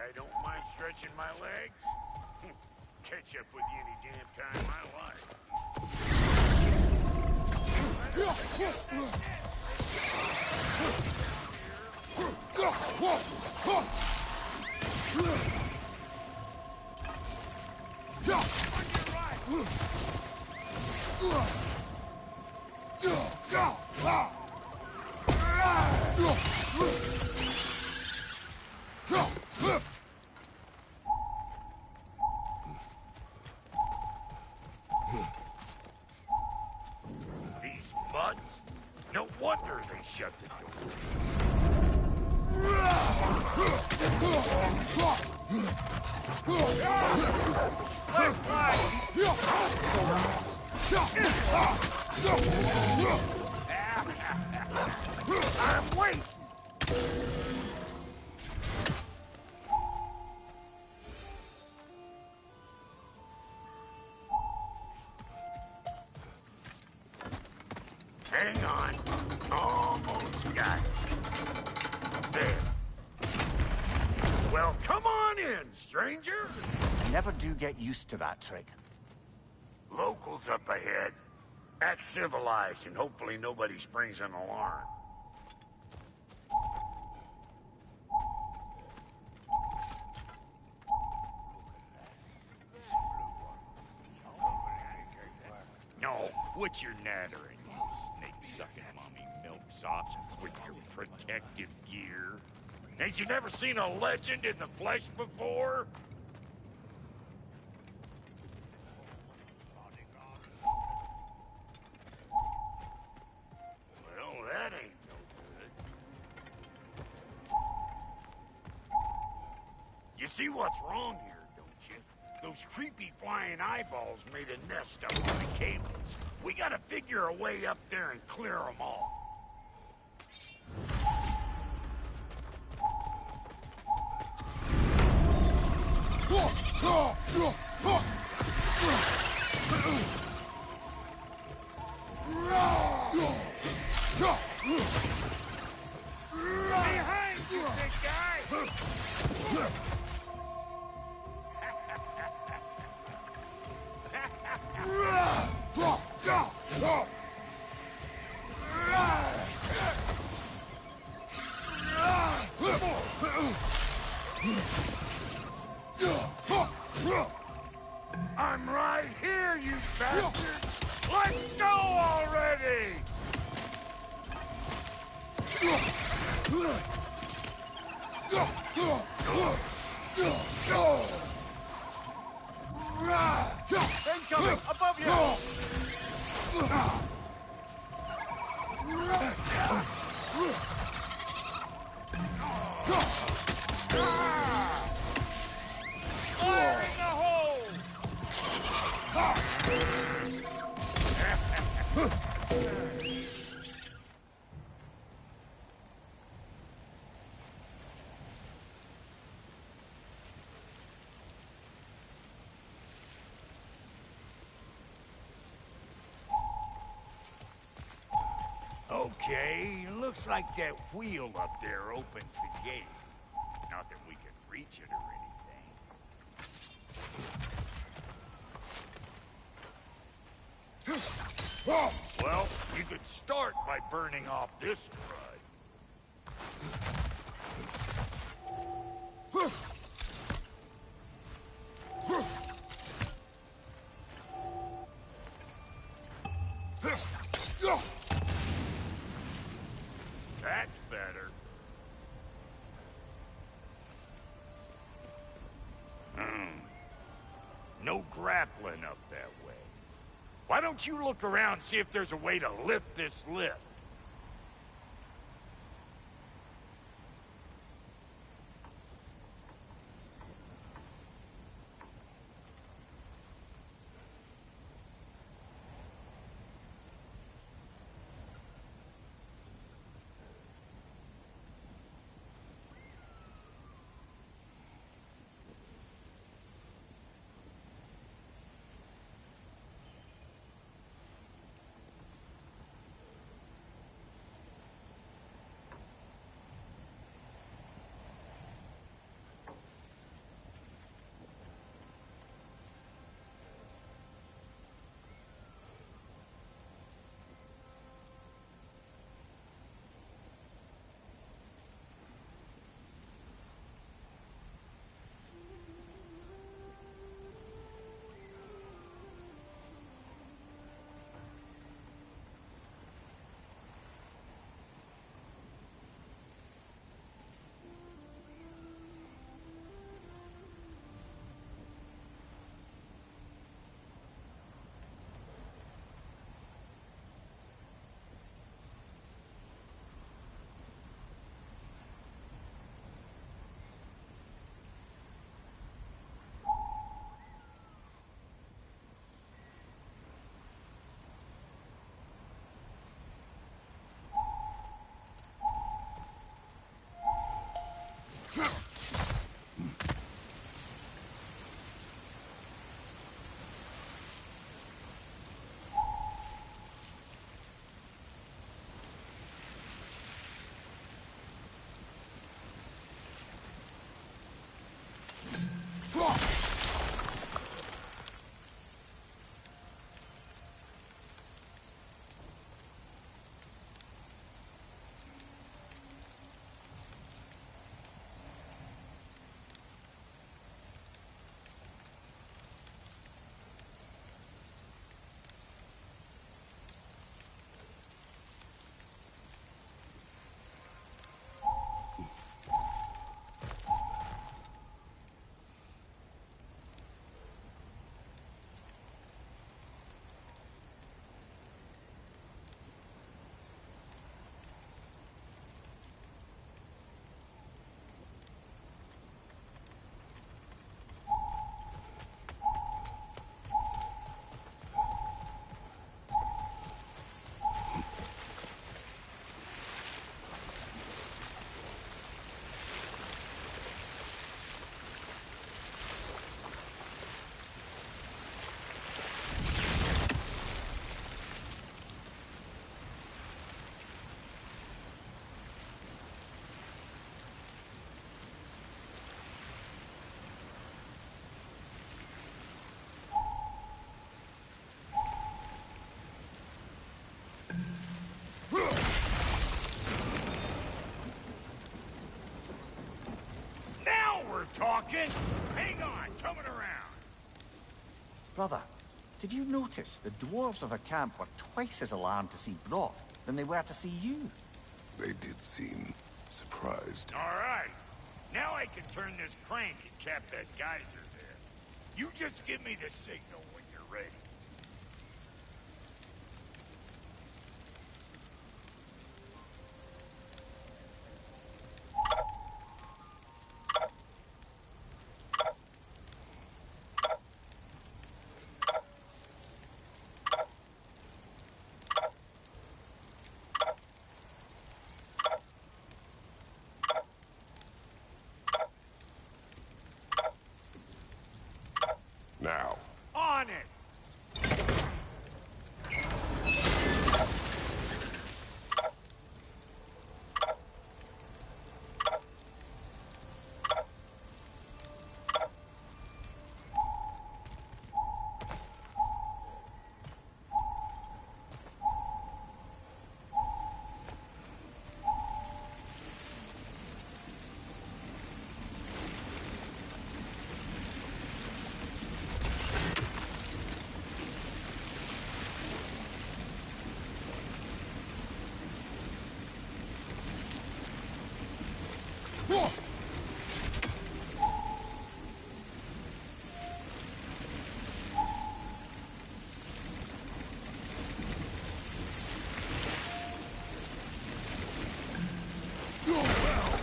I don't mind stretching my legs. Catch up with you any damn time I like. These mutts? No wonder they shut the door. I'm wasting. Hang on. Almost got it. There. Well, come on in, stranger. I never do get used to that trick. Locals up ahead. Act civilized, and hopefully nobody springs an alarm. No, quit your nattering, you snake-sucking mommy milksops with your protective gear. Ain't you never seen a legend in the flesh before? Well, that ain't no good. You see what's wrong here, don't you? Those creepy flying eyeballs made a nest up on the cables. We gotta figure a way up there and clear them all. Behind you, big guy! I'm right here, you bastard! Let's go already! Incoming! Above you! Fire in the hole! Okay, looks like that wheel up there opens the gate. Not that we can reach it or anything. Well, you could start by burning off this crud. That's better. No grappling up that way. Why don't you look around and see if there's a way to lift this lift? looking? Hang on, coming around. Brother, did you notice the dwarves of the camp were twice as alarmed to see Brock than they were to see you? They did seem surprised. All right. Now I can turn this crank and cap that geyser there. You just give me the signal when you're ready. Now. On it!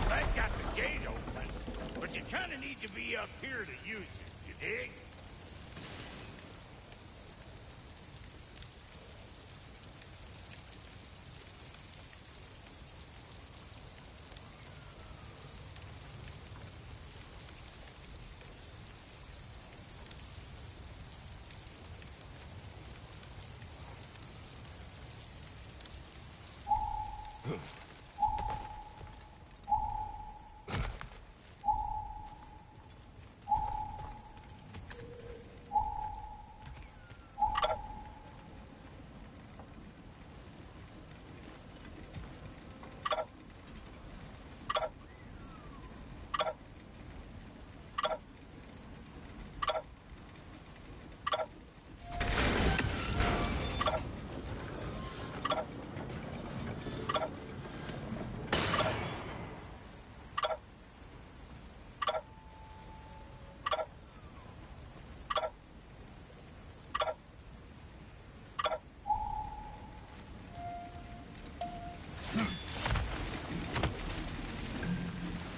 That got the gate open, but you kind of need to be up here to use it, you dig?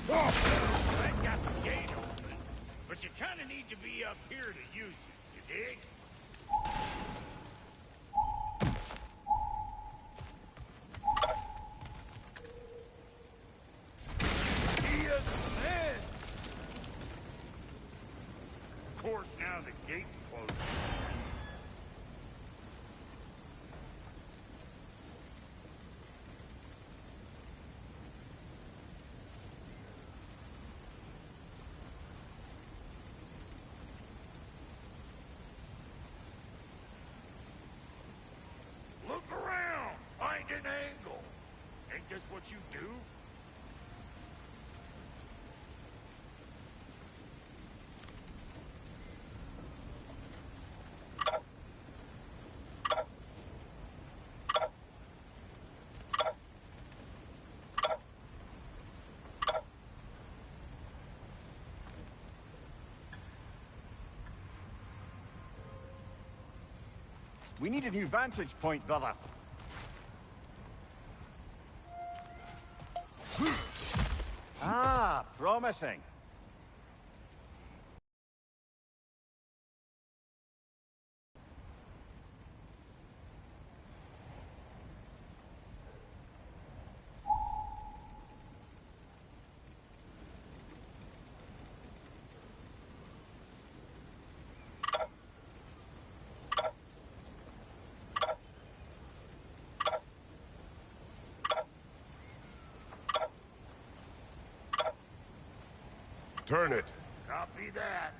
That got the gate open, but you kind of need to be up here to use it, you dig? He is dead! Of course, now the gate's closed. Look around! Find an angle! Ain't this what you do? We need a new vantage point, brother. Ah, promising. Turn it. Copy that.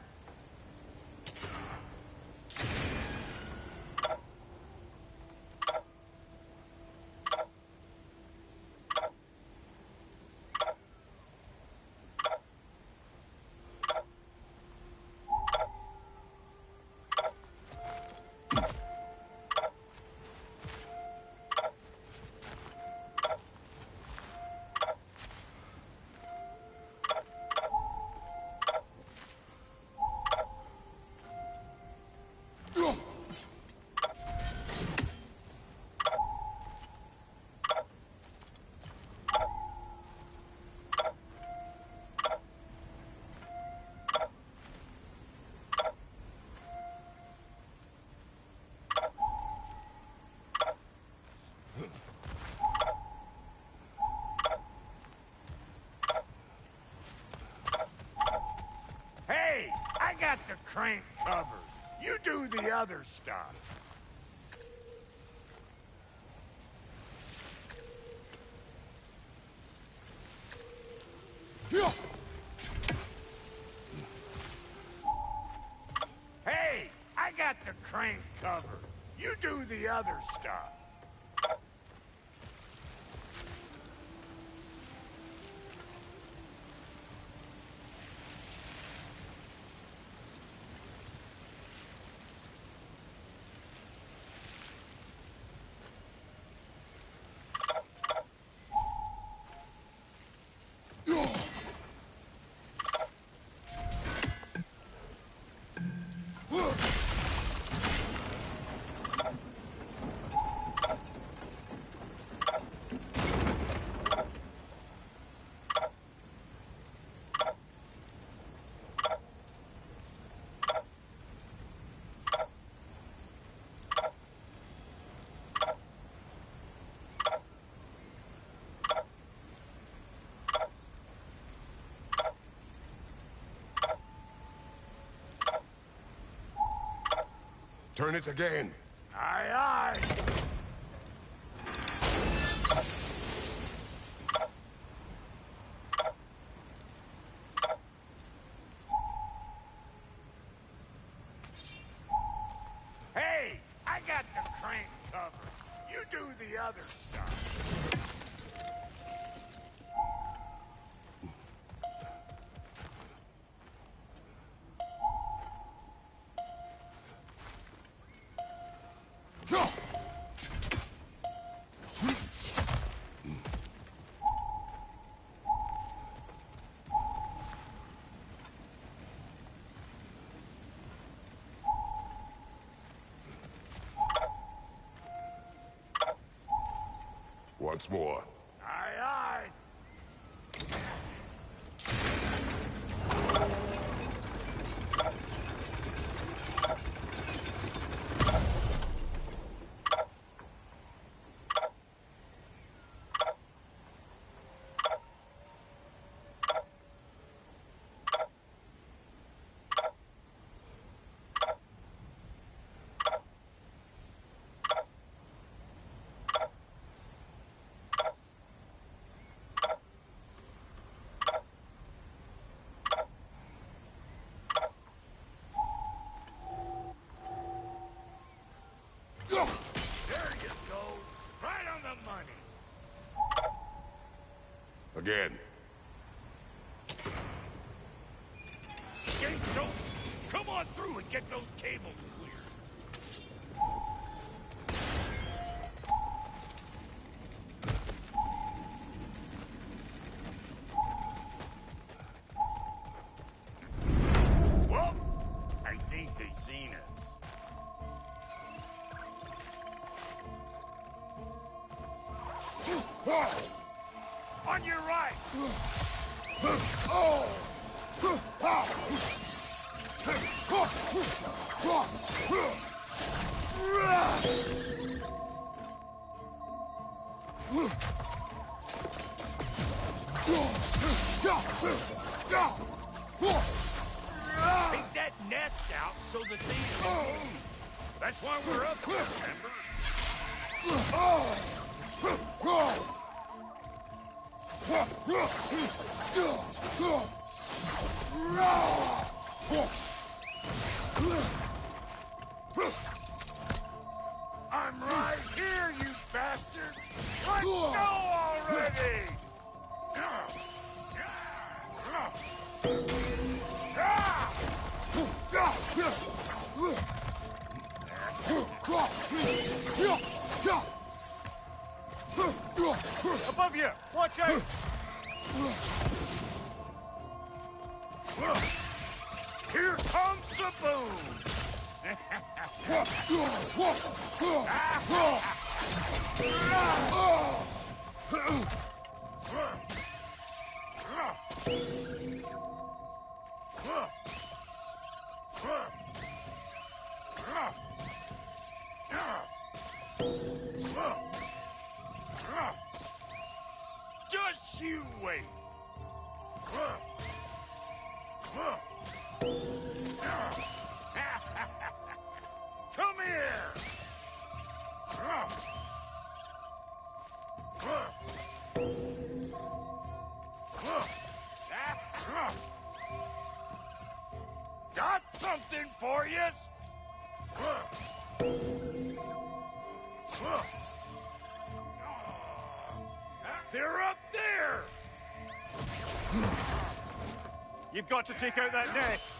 crank covered. You do the other stuff. Hey, I got the crank covered. You do the other stuff. Turn it again. Aye, aye. Hey, I got the crank covered. You do the other stuff. Once more. Aye, aye. There you go. Right on the money. Again. Gate's open. Come on through and get those cables cleared. Well, I think they seen us. On your right! Take that nest out so the thing will move. That's why we're up here, remember? I'm right here, you bastard! Let's go already! Above you! Watch out! Here comes the boom! Just you wait. for you. They're up there! You've got to take out that nest.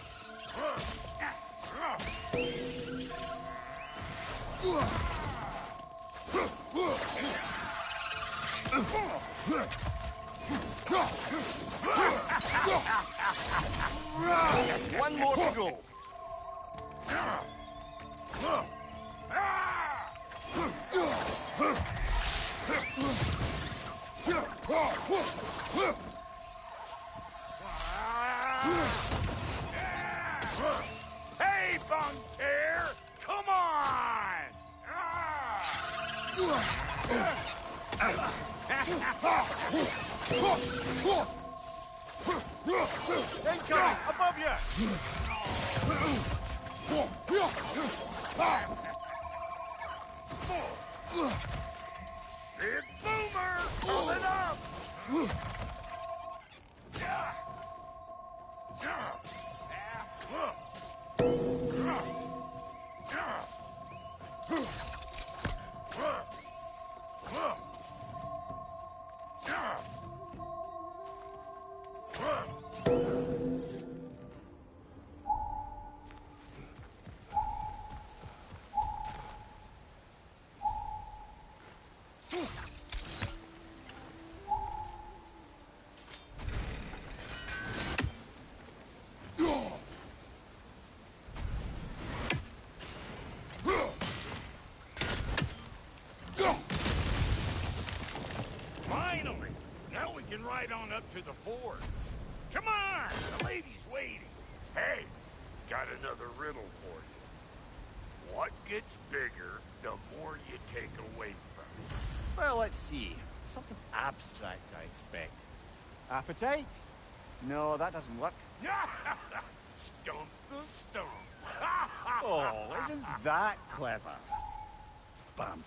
One more to go. Hey, Bunker! Come on! Incoming! Above you! Big Boomer! Coming up! Finally! Now we can ride on up to the fort. Come on! The lady's waiting. Hey, got another riddle for you. What gets bigger the more you take away from it? Well, let's see. Something abstract, I expect. Appetite? No, that doesn't work. Stump the stump. Oh, isn't that clever? Vampire.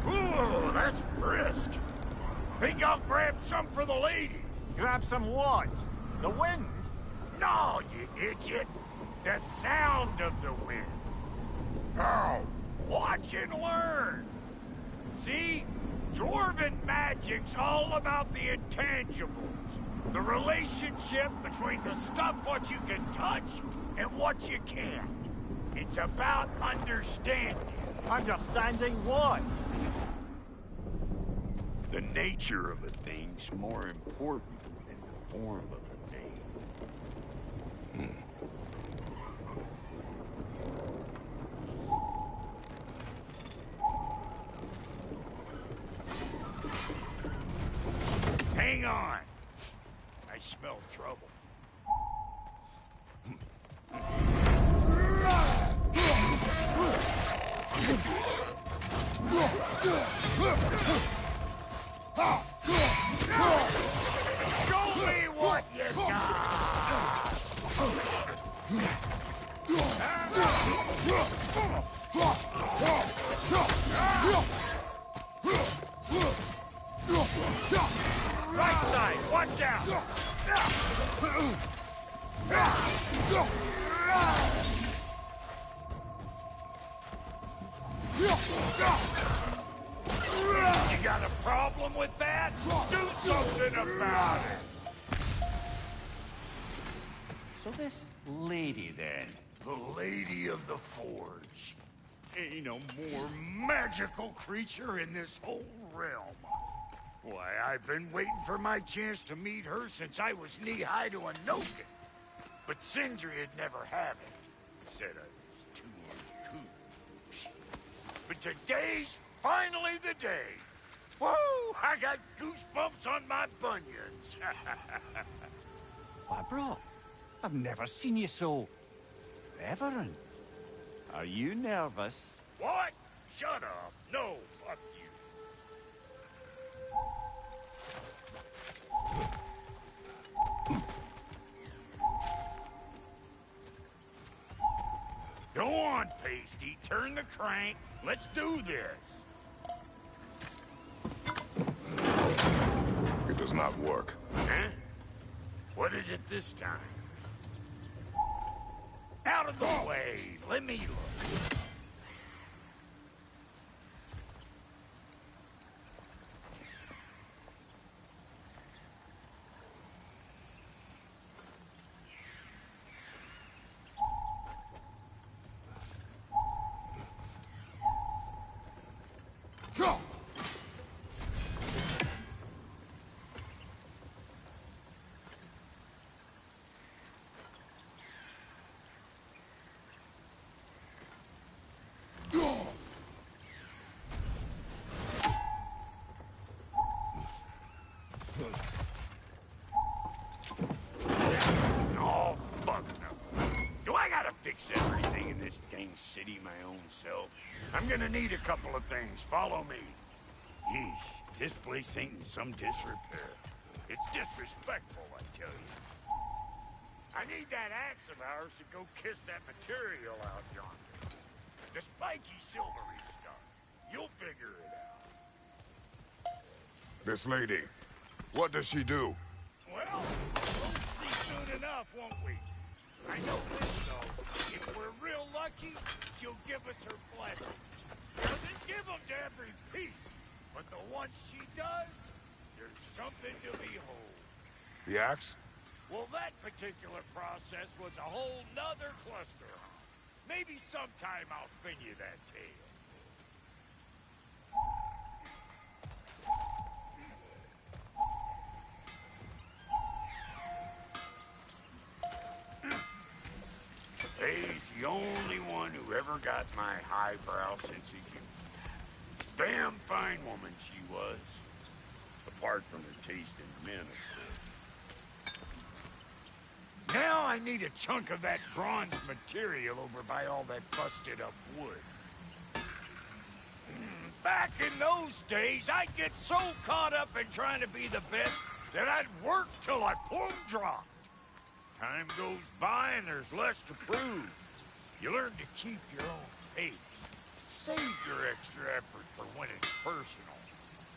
Ooh, that's brisk. Think I'll grab some for the lady? Grab some what? The wind? No, you idiot. The sound of the wind. How? Watch and learn. See? Dwarven magic's all about the intangibles. The relationship between the stuff what you can touch and what you can't. It's about understanding. Understanding what? The nature of a thing's more important than the form of a thing. You got a problem with that? Do something about it! So this lady, then? The Lady of the Forge. Ain't a more magical creature in this whole realm. Why, I've been waiting for my chance to meet her since I was knee-high to a Noken. But Sindri'd never have it. Said I was too uncouth. But today's finally the day. Woo! I got goosebumps on my bunions. Why, bro, I've never seen you so... reverent. Are you nervous? What? Shut up. No, fuck you. Go on, Pasty. Turn the crank. Let's do this. It does not work. Huh? What is it this time? Out of the way. Let me look. Oh, fuck no. Do I gotta fix everything in this dang city my own self? I'm gonna need a couple of things. Follow me. Yeesh, if this place ain't in some disrepair. It's disrespectful, I tell you. I need that axe of ours to go kiss that material out yonder. The spiky silvery stuff. You'll figure it out. This lady, what does she do? Well, we'll see soon enough, won't we? I know this, though. If we're real lucky, she'll give us her blessing. Doesn't give them to every piece, but the ones she does, there's something to behold. The axe? Well, that particular process was a whole nother cluster. Maybe sometime I'll spin you that tale. He's the only one who ever got my highbrow sense of humor. Damn fine woman she was. Apart from her taste in men, of course. Now I need a chunk of that bronze material over by all that busted up wood. Back in those days, I'd get so caught up in trying to be the best that I'd work till I plumb dropped. Time goes by and there's less to prove. You learn to keep your own pace. Save your extra effort for when it's personal.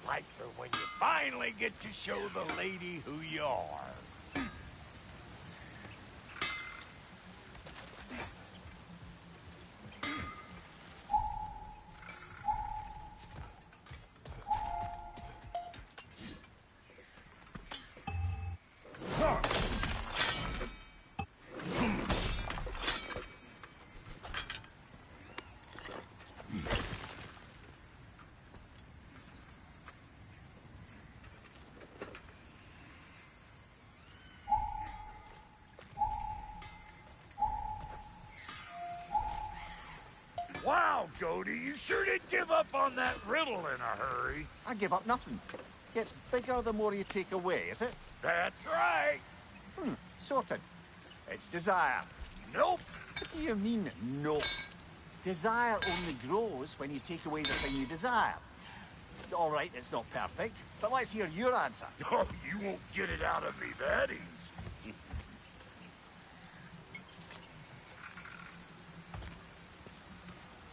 Like for when you finally get to show the lady who you are. Wow, Cody, you sure did give up on that riddle in a hurry. I give up nothing. Gets bigger the more you take away, is it? That's right. Sorted. It's desire. Nope. What do you mean, no? Desire only grows when you take away the thing you desire. All right, it's not perfect, but let's hear your answer. Oh, you won't get it out of me that easy.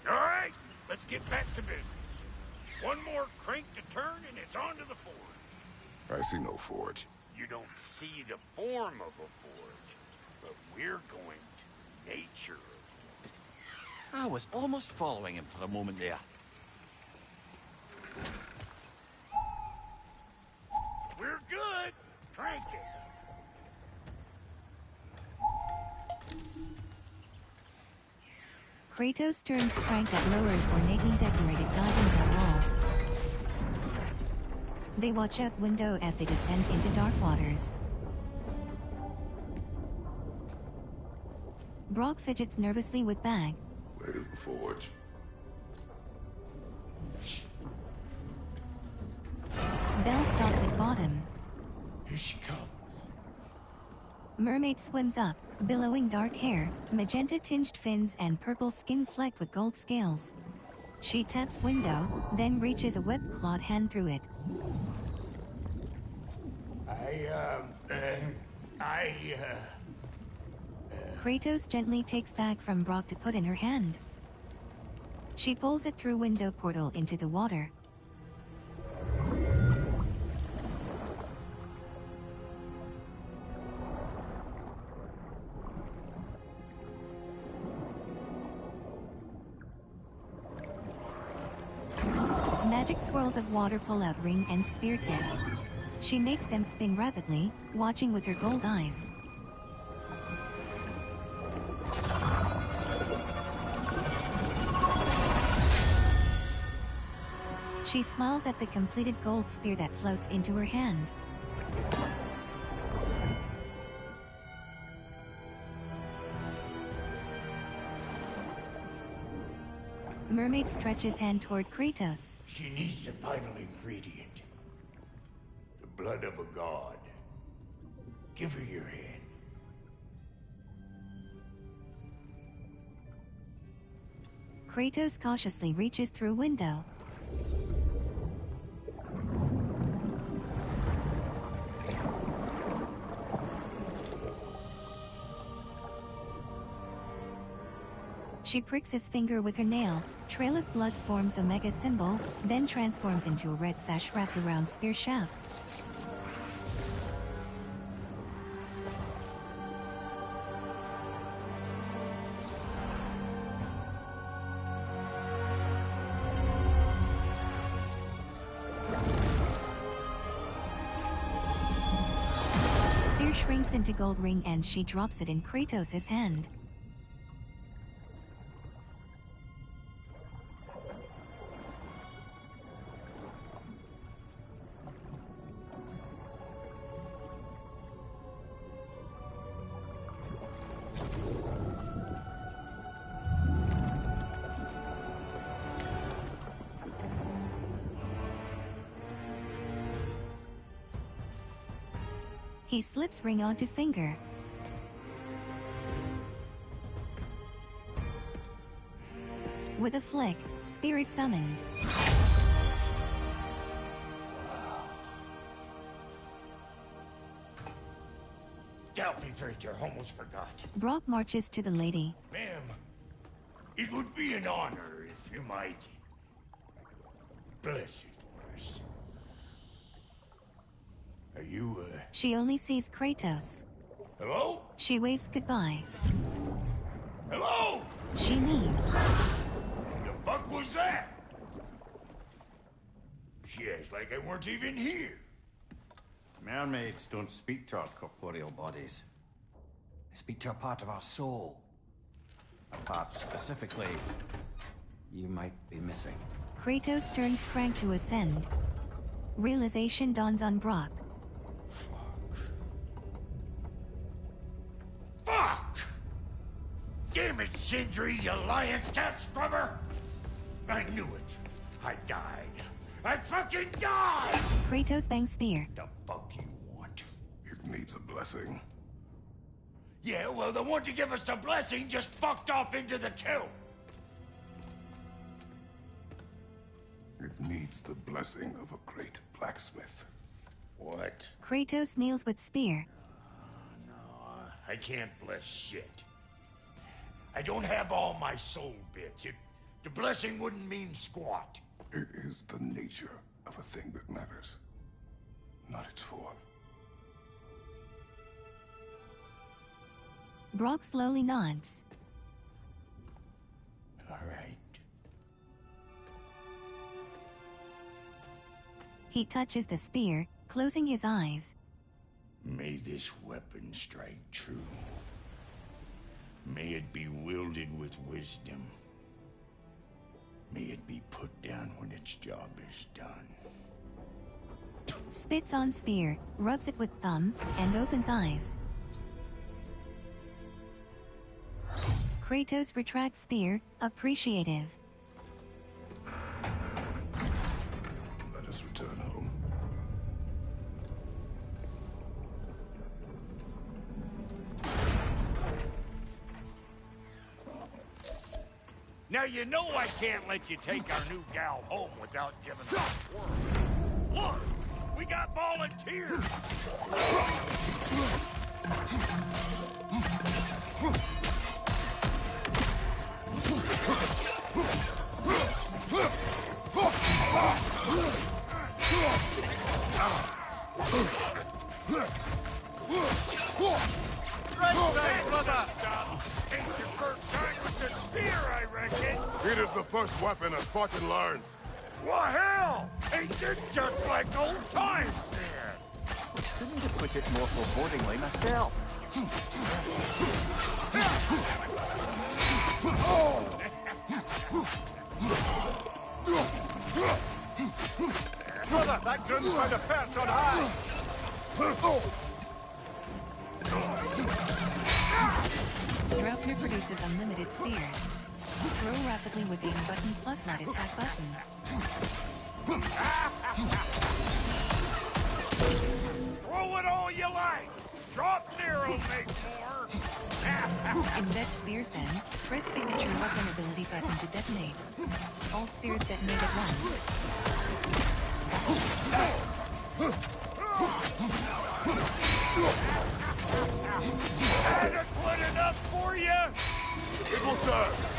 All right, let's get back to business. One more crank to turn and it's on to the forge. I see no forge. You don't see the form of a forge, but we're going to nature. I was almost following him for a moment there. We're good. Crank it. Kratos turns crank that lowers ornately decorated diving walls. They watch out window as they descend into dark waters. Brock fidgets nervously with bag. Where's the forge? Belle stops at bottom. Here she comes. Mermaid swims up, billowing dark hair, magenta-tinged fins and purple skin flecked with gold scales. She taps window, then reaches a web-clawed hand through it. Kratos gently takes bag from Brock to put in her hand. She pulls it through window portal into the water. Magic swirls of water pull out ring and spear tip. She makes them spin rapidly, watching with her gold eyes. She smiles at the completed gold spear that floats into her hand. Mermaid stretches hand toward Kratos. She needs the final ingredient. The blood of a god. Give her your hand. Kratos cautiously reaches through window. She pricks his finger with her nail. Trail of blood forms Omega symbol, then transforms into a red sash wrapped around spear shaft. Spear shrinks into gold ring and she drops it in Kratos' hand. He slips ring onto finger. With a flick, spear is summoned. Delphi Frater, almost forgot. Brock marches to the lady. Ma'am, it would be an honor if you might bless it for us. Are you, She only sees Kratos. hello? She waves goodbye. Hello? She leaves. The fuck was that? She acts like I weren't even here. Mermaids don't speak to our corporeal bodies. They speak to a part of our soul. A part specifically you might be missing. Kratos turns crank to ascend. Realization dawns on Brock. Fuck! Damn it, Sindri, you lion cat scrubber! I knew it. I died. I fucking died! Kratos bangs spear. The fuck you want? It needs a blessing. Yeah, well, the one to give us the blessing just fucked off into the kiln. It needs the blessing of a great blacksmith. What? Kratos kneels with spear. I can't bless shit. I don't have all my soul bits. The blessing wouldn't mean squat. It is the nature of a thing that matters, not its form. Brock slowly nods. All right. He touches the spear, closing his eyes. May this weapon strike true. May it be wielded with wisdom. May it be put down when its job is done. Spits on spear, rubs it with thumb, and opens eyes. Kratos retracts spear, appreciative. Let us return home. Now you know I can't let you take our new gal home without giving her a whirl. Look, we got volunteers. Right side, brother! Ain't your first time with the spear, I reckon. It is the first weapon a Spartan learns. Well, hell! Ain't this just like old times then? Couldn't have put it more forebodingly myself. Brother, that groom's found a perch on high! Draupnir produces unlimited spears. Throw rapidly with aim button plus light attack button. Throw it all you like. Draupnir will make more. Embed spears then. Press signature weapon ability button to detonate. All spears detonate at once. Adequate enough for you? It will serve.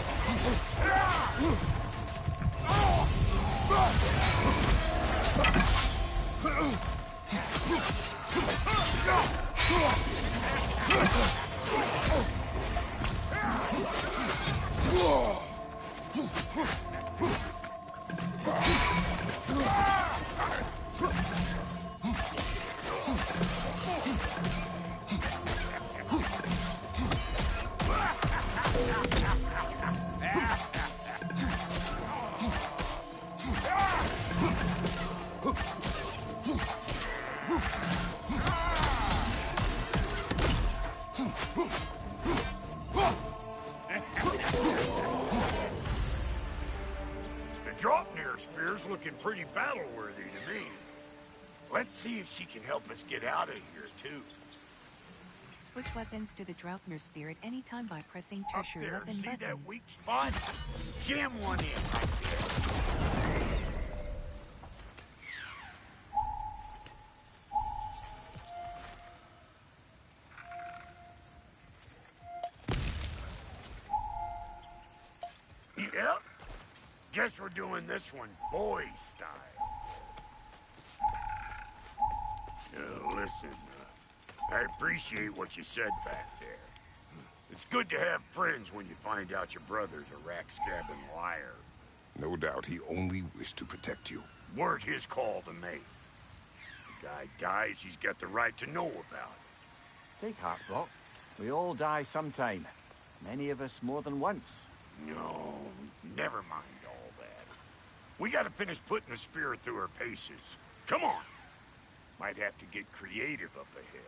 The Draupnir spear's looking pretty battle-worthy to me. Let's see if she can help us get out of here, too. Switch weapons to the Draupnir spear at any time by pressing Up tertiary there, weapon see button. that weak spot? Jam one in right there. Yep. Guess we're doing this one boy style. Listen, I appreciate what you said back there. It's good to have friends when you find out your brother's a rack-scabbing liar. No doubt he only wished to protect you. Weren't his call to make. The guy dies, he's got the right to know about it. Take heart, Brock. We all die sometime. Many of us more than once. No, never mind all that. We gotta finish putting the spear through her paces. Come on. Might have to get creative up ahead.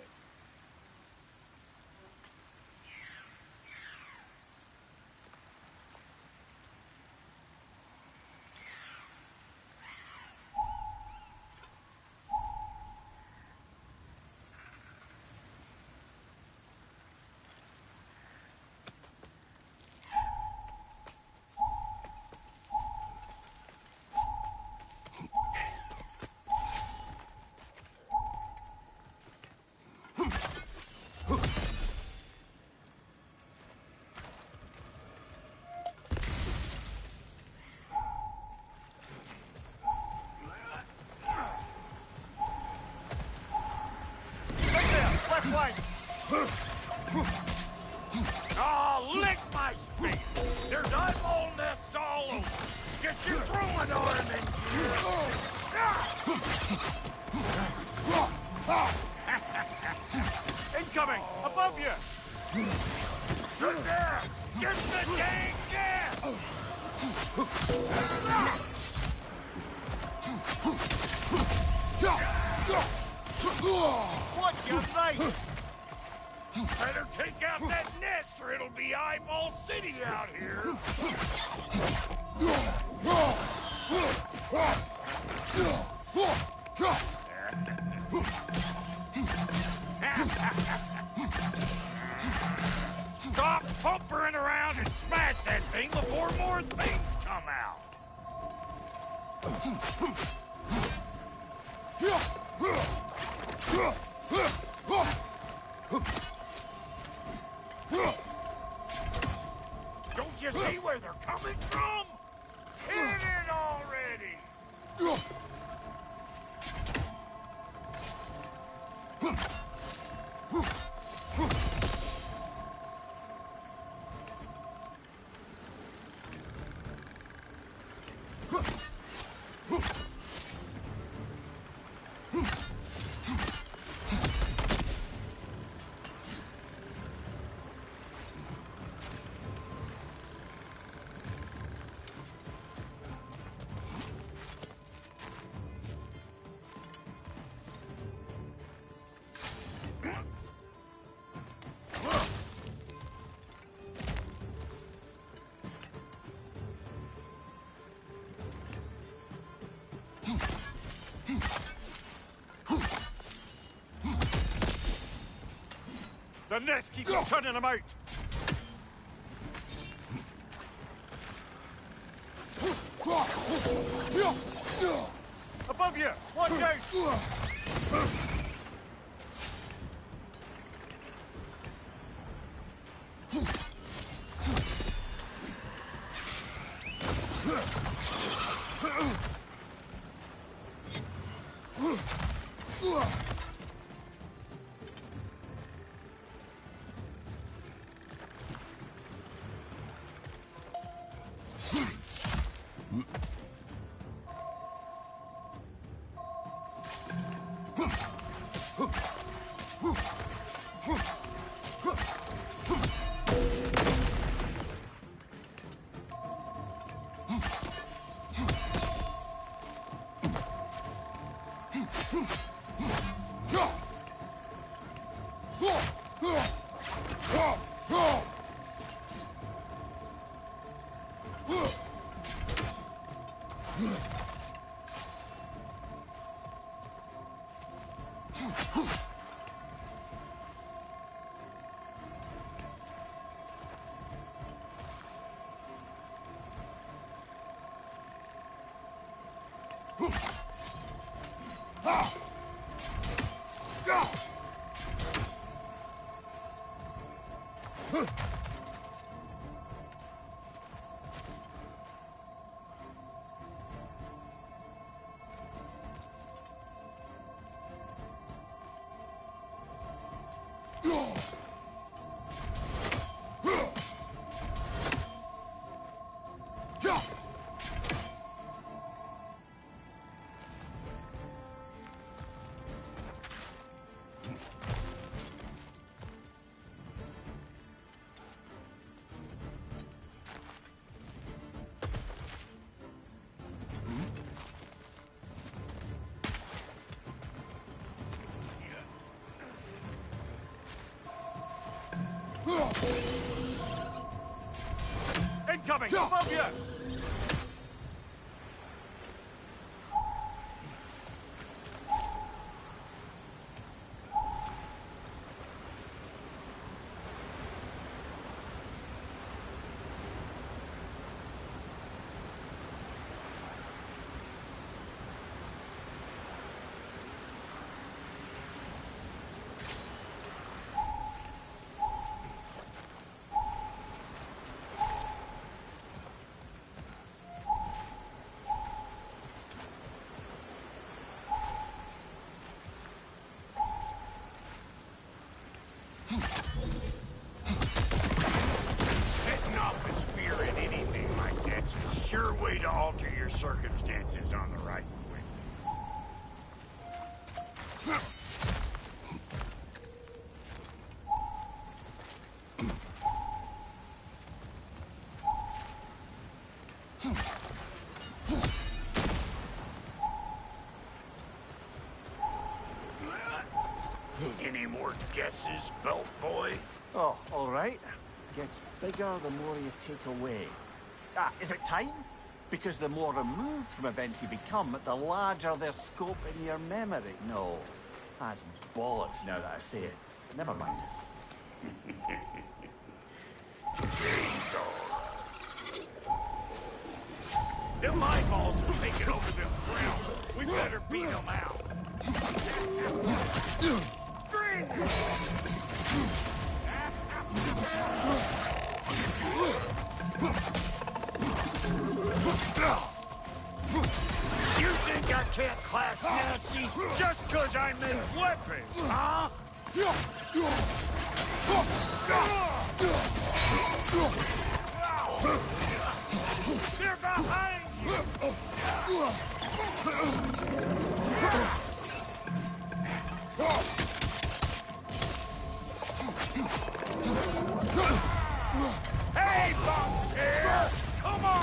Incoming! Above you! Good there! Get the dang gas! Watch your right! Better take out that nest or it'll be Eyeball City out here! Stop pumpering around and smash that thing before more things come out! Don't you see where they're coming from? Hit it already! The nest keeps turning them out! Above you! Watch out! Incoming! Above you! Setting off the spear in anything like that's a sure way to alter your circumstances. defenses on the right wing. Any more guesses, belt boy? Oh, all right. Gets bigger the more you take away. Ah, is it time? Because the more removed from events you become, the larger their scope in your memory. No, that's bollocks now that I say it. Never mind. He's all right. Them eyeballs are taking over this ground. We better beat them out. You think I can't clash nasty just 'cause I make weapons, huh? They're behind you! Hey, Vampire! Come on!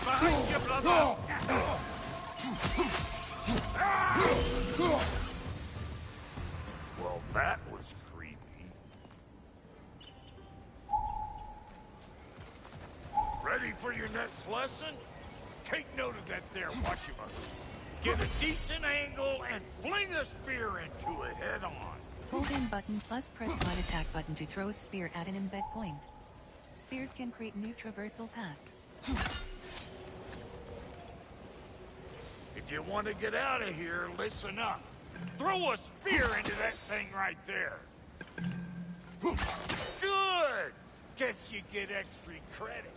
Behind you, brother! Well, that was creepy. Ready for your next lesson? Take note of that there whatchamacallit. Get a decent angle and fling a spear into it head on. Hold in button plus press quad attack button to throw a spear at an embed point. Spears can create new traversal paths. If you want to get out of here, listen up. Throw a spear into that thing right there. Good! Guess you get extra credit.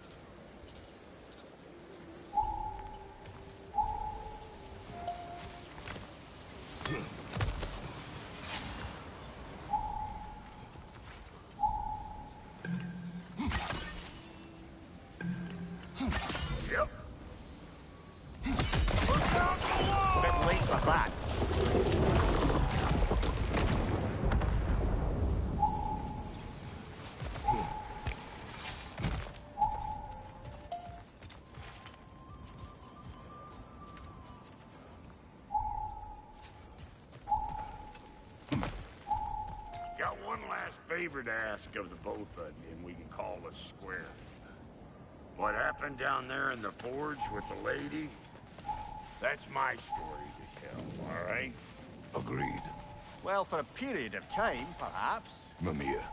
Yep. Bit late for that. Got one last favor to ask of the both of you, and we can call us square. What happened down there in the forge with the lady? That's my story to tell, all right? Agreed. Well, for a period of time, perhaps. Mamiya.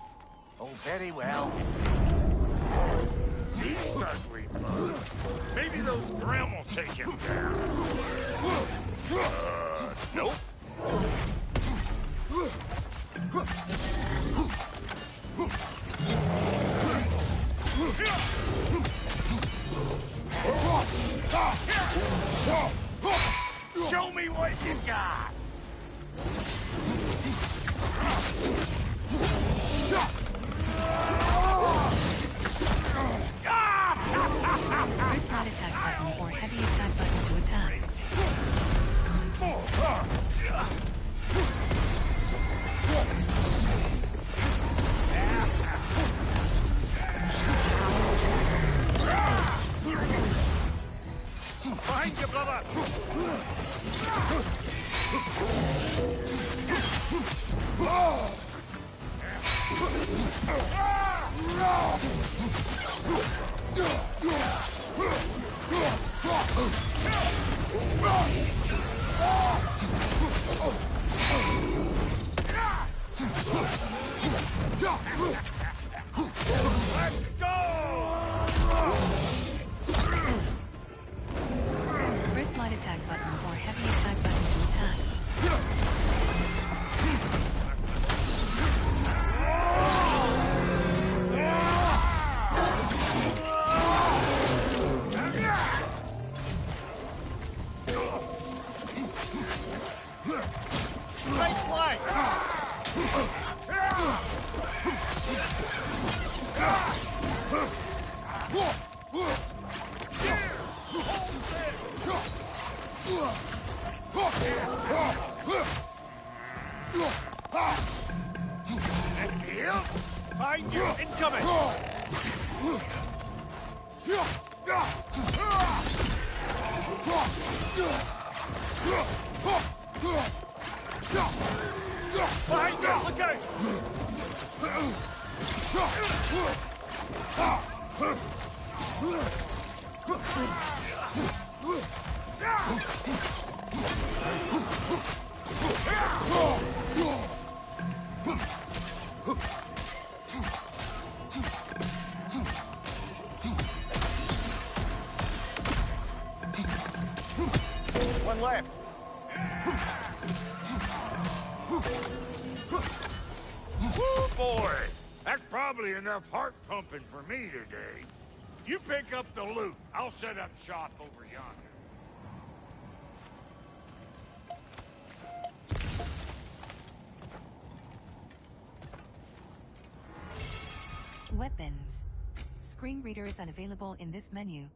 Oh, very well. These ugly bugs. Maybe those Grim will take him down. Nope. Show me what you got! Press quad attack button or heavy attack button to attack. Behind you, brother! Take flight! Find you! Incoming! Behind you! Look out! One left. Woo, boy! That's probably enough heart pumping for me today. You pick up the loot. I'll set up shop over yonder. Weapons. Screen reader is unavailable in this menu.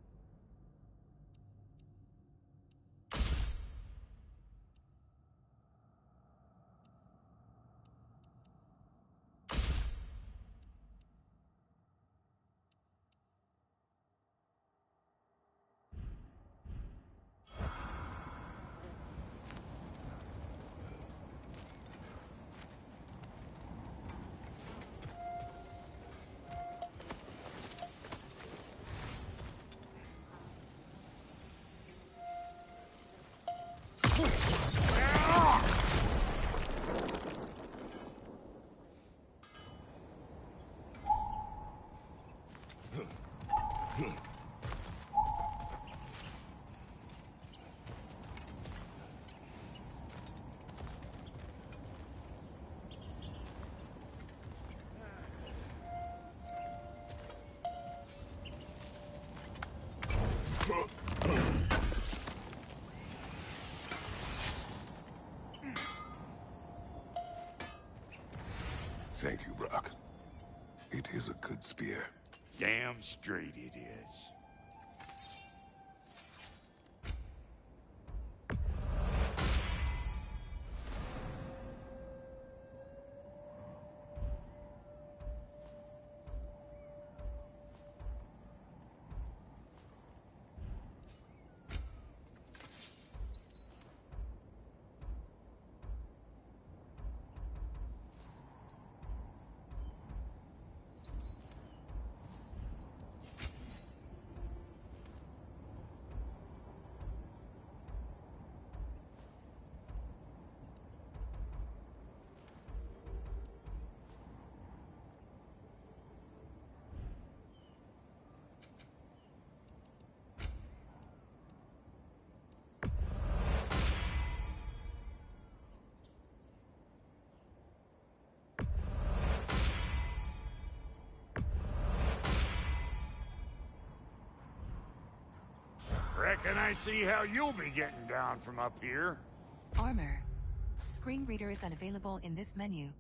Thank you, Brock. It is a good spear. Damn straight it is. Reckon I see how you'll be getting down from up here. Armor. Screen reader is unavailable in this menu.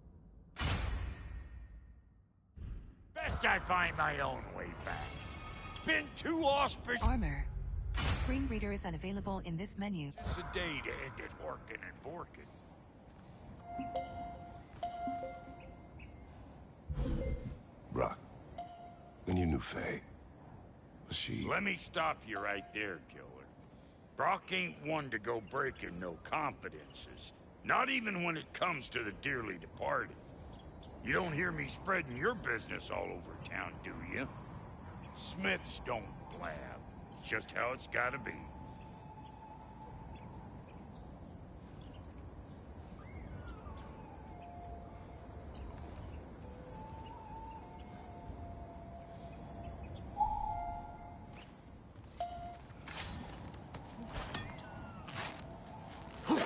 Best I find my own way back. Been too auspicious Armor. Screen reader is unavailable in this menu. a day to end it horking and borking. Brock, when you knew Faye, was she... Let me stop you right there, killer. Brock ain't one to go breaking no confidences. Not even when it comes to the dearly departed. You don't hear me spreading your business all over town, do you? Smiths don't blab. It's just how it's gotta be.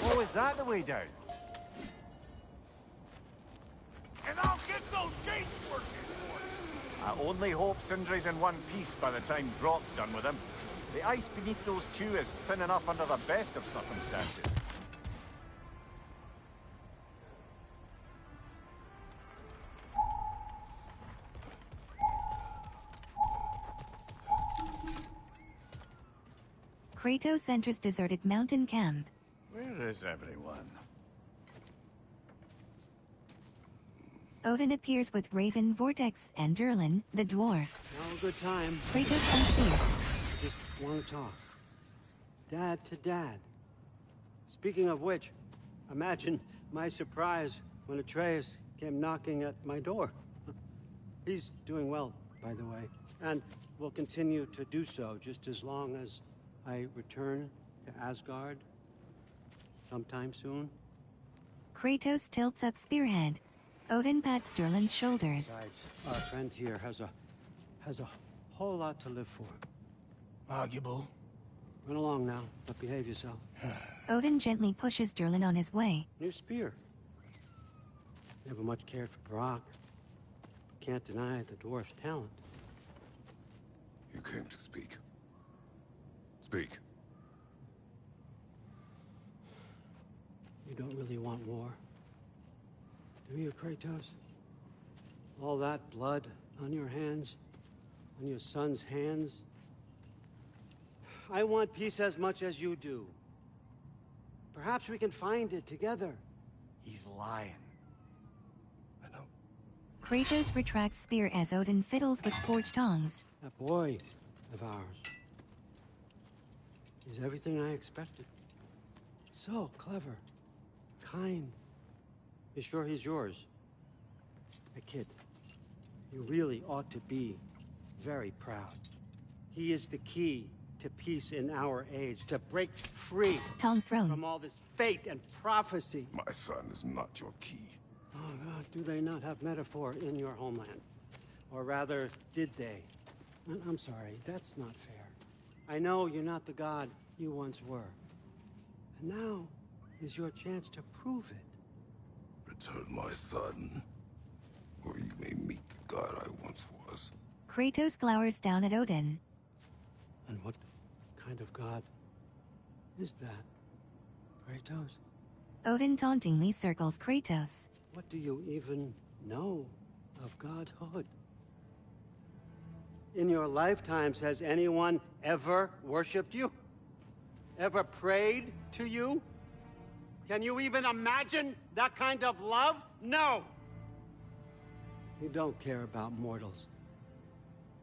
Oh, is that the way down? And I'll get those gates working for you. I only hope Sindri's in one piece by the time Brock's done with him. The ice beneath those two is thin enough under the best of circumstances. Kratos enters deserted mountain camp. Where is everyone? Odin appears with Raven, Vortex, and Durlin, the dwarf. Now a good time. Kratos and Spear. I just want to talk. Dad to dad. Speaking of which, imagine my surprise when Atreus came knocking at my door. He's doing well, by the way, and will continue to do so just as long as I return to Asgard sometime soon. Kratos tilts up Spearhead. Odin pats Durlin's shoulders. Besides, our friend here has a whole lot to live for. Arguable. Run along now, but behave yourself. Odin gently pushes Durlin on his way. New spear. Never much cared for Brock. Can't deny the dwarf's talent. You came to speak. Speak. You don't really want war, do you, Kratos? All that blood on your hands, on your son's hands. I want peace as much as you do. Perhaps we can find it together. He's lying. I know. Kratos retracts Spear as Odin fiddles with forged tongs. That boy of ours is everything I expected. So clever, kind. You sure he's yours? A kid. You really ought to be very proud. He is the key to peace in our age, to break free Tongs thrown. from all this fate and prophecy. My son is not your key. Oh God, do they not have metaphor in your homeland? Or rather, did they? I'm sorry, that's not fair. I know you're not the god you once were. And now is your chance to prove it. Return my son, or you may meet the god I once was. Kratos glowers down at Odin. And what kind of god is that, Kratos? Odin tauntingly circles Kratos. What do you even know of godhood? In your lifetimes, has anyone ever worshipped you? Ever prayed to you? Can you even imagine that kind of love? No! You don't care about mortals.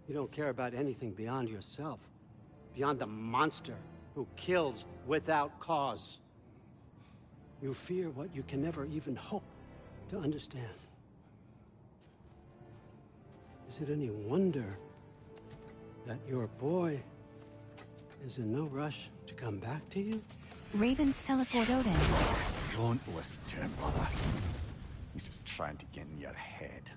You don't care about anything beyond yourself. Beyond the monster who kills without cause. You fear what you can never even hope to understand. Is it any wonder that your boy is in no rush to come back to you? Ravens teleport Odin. Don't listen to him, brother. He's just trying to get in your head.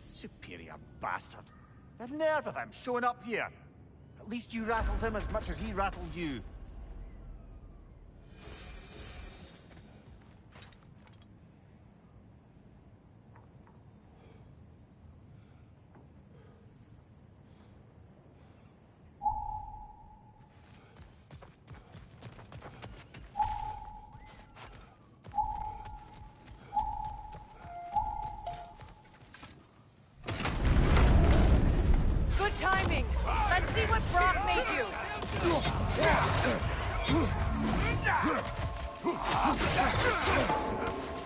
Superior bastard. The nerve of him showing up here. At least you rattled him as much as he rattled you. Good timing. Let's see what Brock made you.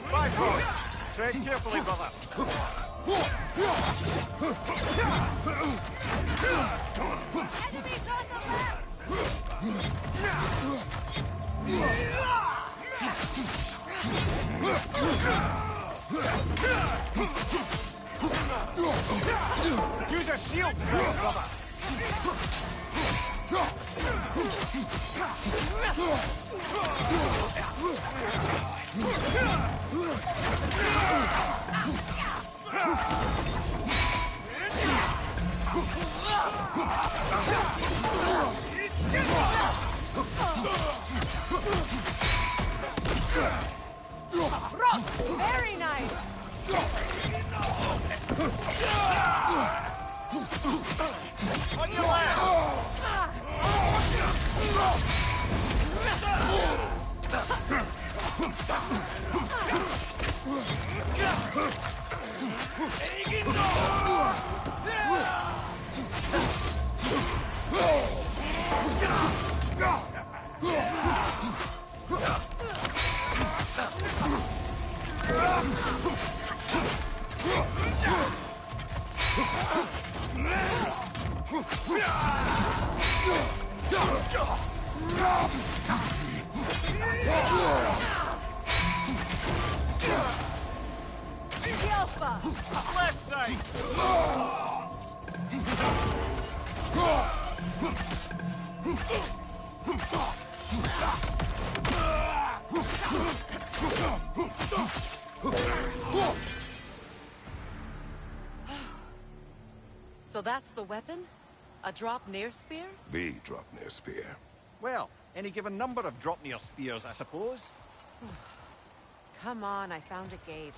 Five forward. Tread carefully, brother. Enemies on the left. Use a shield strike, brother. Brock, very nice. On your left. side! So that's the weapon? A drop near spear? The Dropnir spear. Well, any given number of Dropnir spears, I suppose. Come on, I found a gate.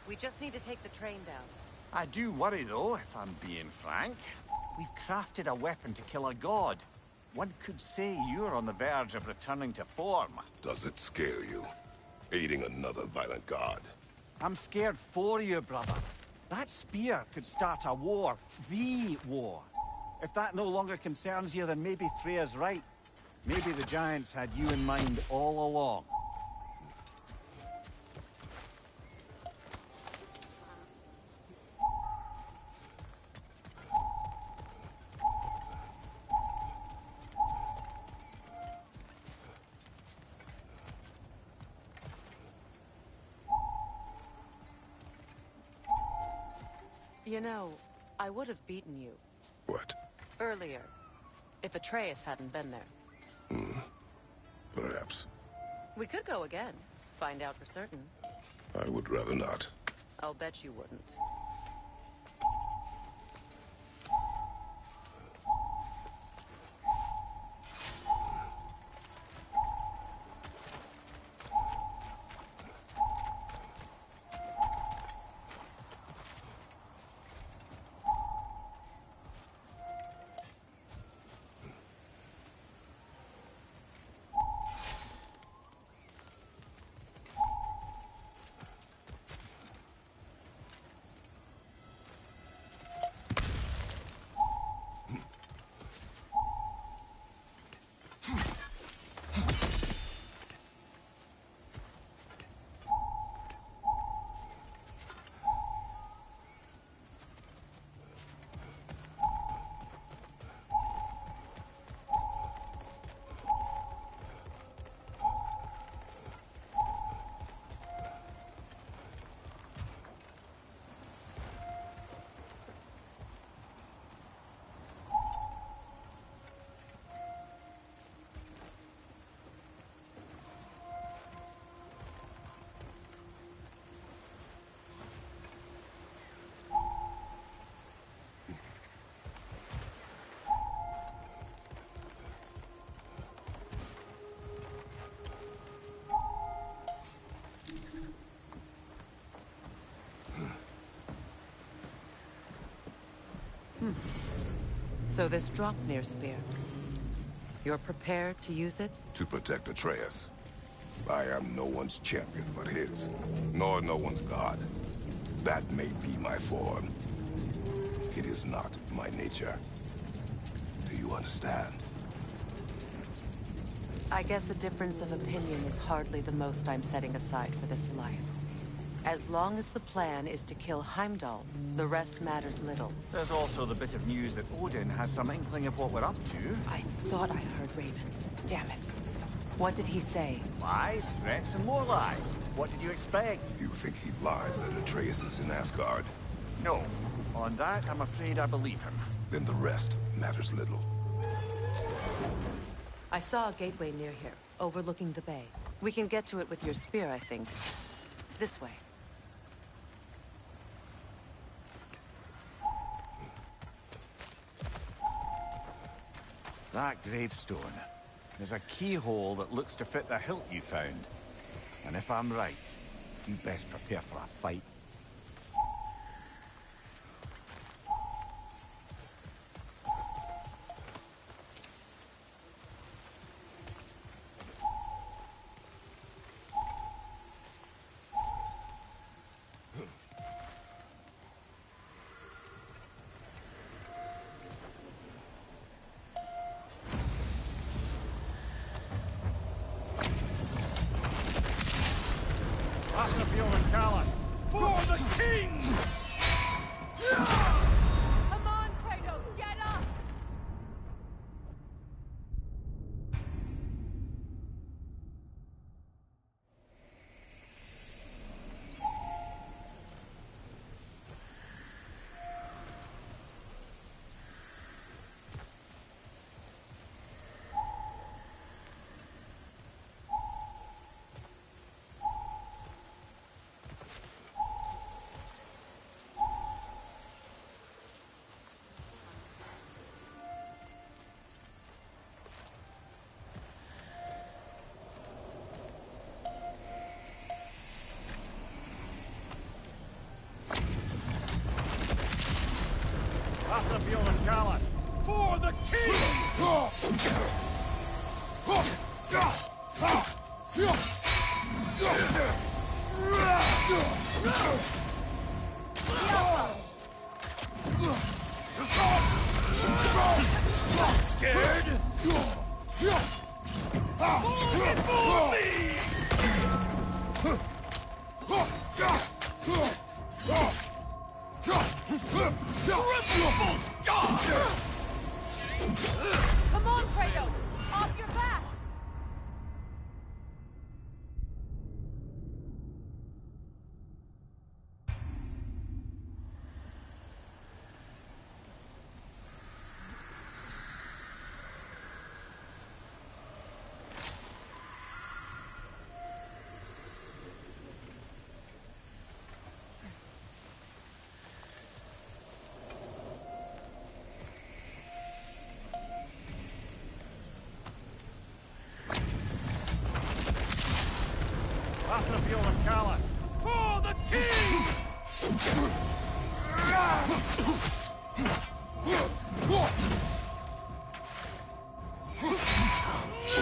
We just need to take the train down. I do worry, though, if I'm being frank. We've crafted a weapon to kill a god. One could say you're on the verge of returning to form. Does it scare you? Aiding another violent god? I'm scared for you, brother. That spear could start a war. The war. If that no longer concerns you, then maybe Freya's right. Maybe the Giants had you in mind all along. You know, I would have beaten you What? earlier, if Atreus hadn't been there. Perhaps. We could go again, find out for certain. I would rather not. I'll bet you wouldn't. So this Dropnir spear, you're prepared to use it? To protect Atreus. I am no one's champion but his, nor no one's god. That may be my form. It is not my nature. Do you understand? I guess a difference of opinion is hardly the most I'm setting aside for this alliance. As long as the plan is to kill Heimdall, the rest matters little. There's also the bit of news that Odin has some inkling of what we're up to. I thought I heard ravens. Damn it. What did he say? Lies, threats, and more lies. What did you expect? You think he lies that Atreus is in Asgard? No. On that, I'm afraid I believe him. Then the rest matters little. I saw a gateway near here, overlooking the bay. We can get to it with your spear, I think. This way. That gravestone is a keyhole that looks to fit the hilt you found. And if I'm right, you best prepare for a fight. For the king! Come on, Kratos, get up! Scared? Fall me! Come on, Kratos! Off your back! Battlefield and Callus. For the king! You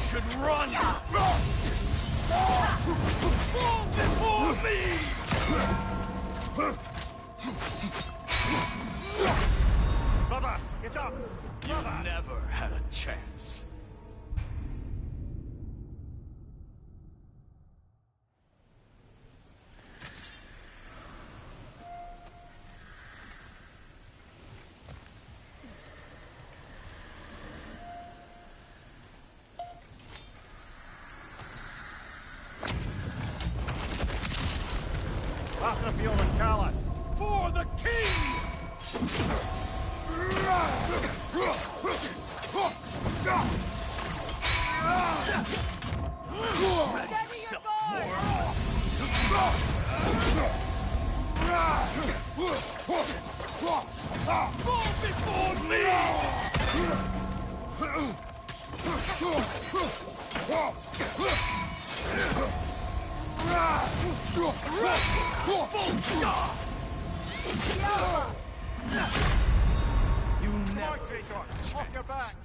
should run! Fall before me! Brother, get up! You never had a chance. Battlefield and Callus. For the king! Make yourself more. Fall before me! You never Kratos, off your back!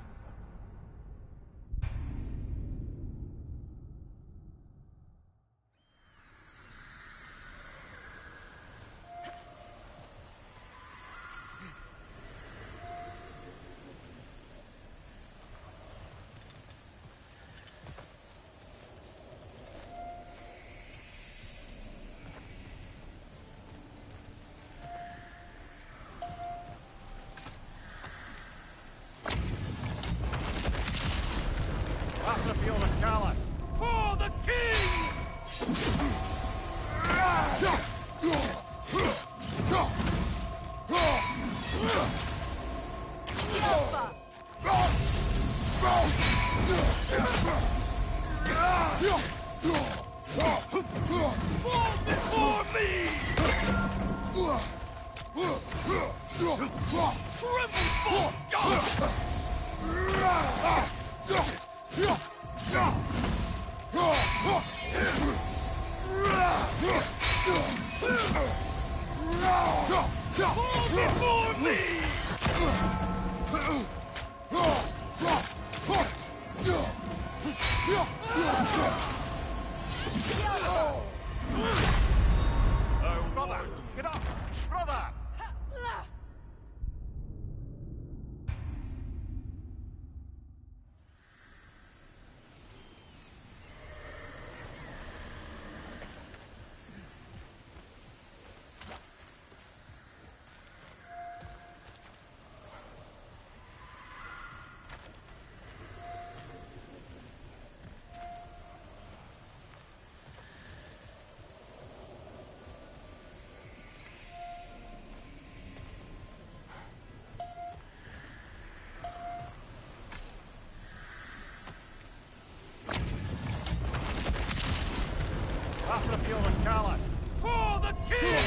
Battlefield and Callus. For the king! Fall before me! Tremble for God! Fall before me! Brother, get up! Brother! Battlefield and Callus. For the king!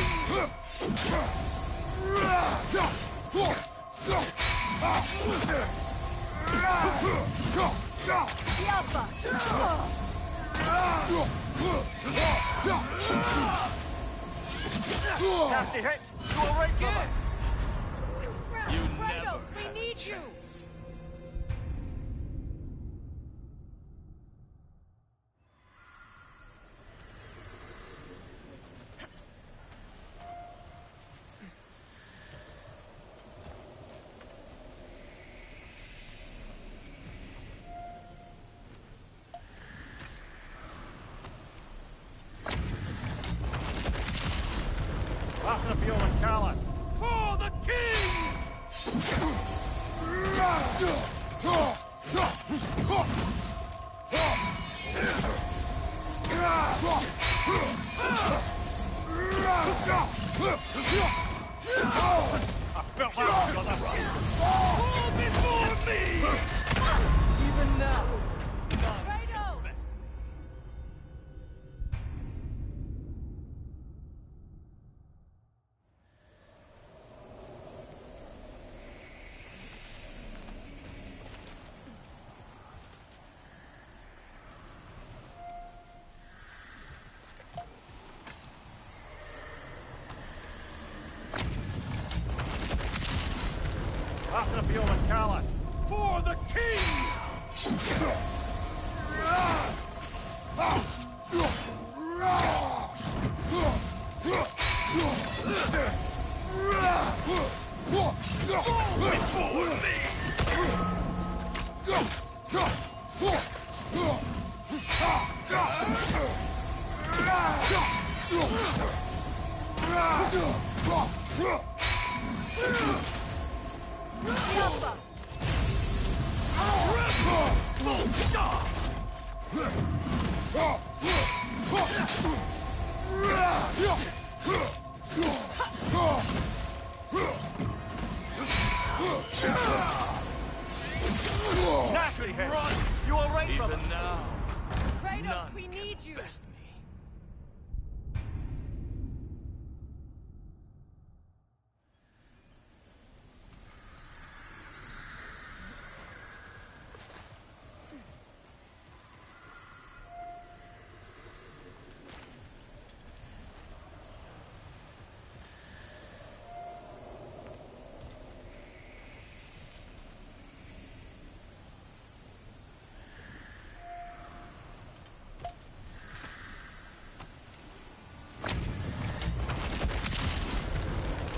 Nasty hit! You all right, brother? You Kratos, never we had a need you! chance. I felt that, brother. Fall before me! Even now. Kratos! After the fuel and Carla. For the king! Alpha! Nasty head. You all right, brother? Even now, Kratos, none we need you! best me.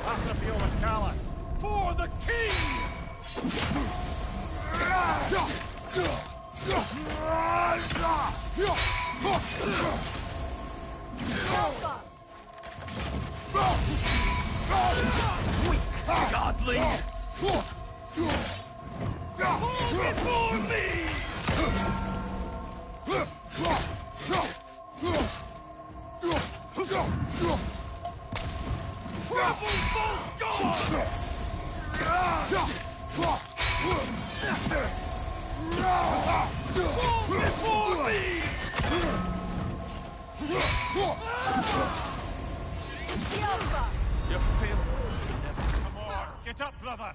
After the fuel and Carla. For the king! Alpha! Godly! Fall before me! Trouble both gone! Fall before me! Alpha! Your failures never. Come on, get up, brother.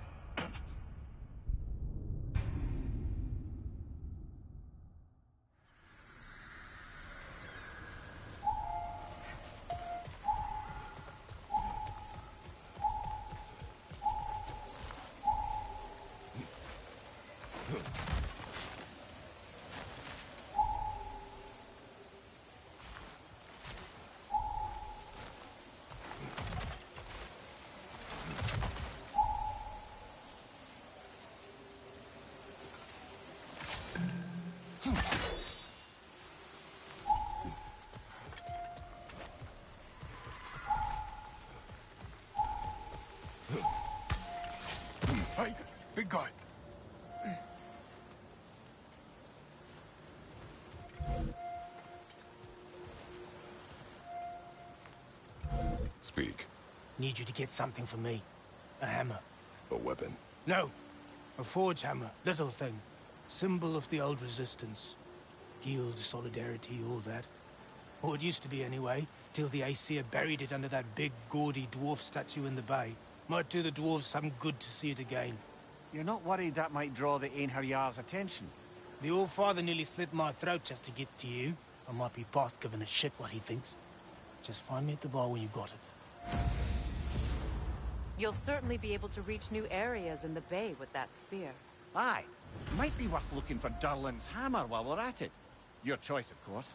Hey, big guy. Speak. Need you to get something for me. A hammer. A weapon. No. A forge hammer. Little thing. Symbol of the old resistance. Guild, solidarity, all that. Or it used to be anyway, till the Aesir buried it under that big, gaudy dwarf statue in the bay. Might do the dwarves some good to see it again. You're not worried that might draw the Einherjar's attention? The old father nearly slit my throat just to get to you. I might be past giving a shit what he thinks. Just find me at the bar when you've got it. You'll certainly be able to reach new areas in the bay with that spear. Aye. Might be worth looking for Durlin's hammer while we're at it. Your choice, of course.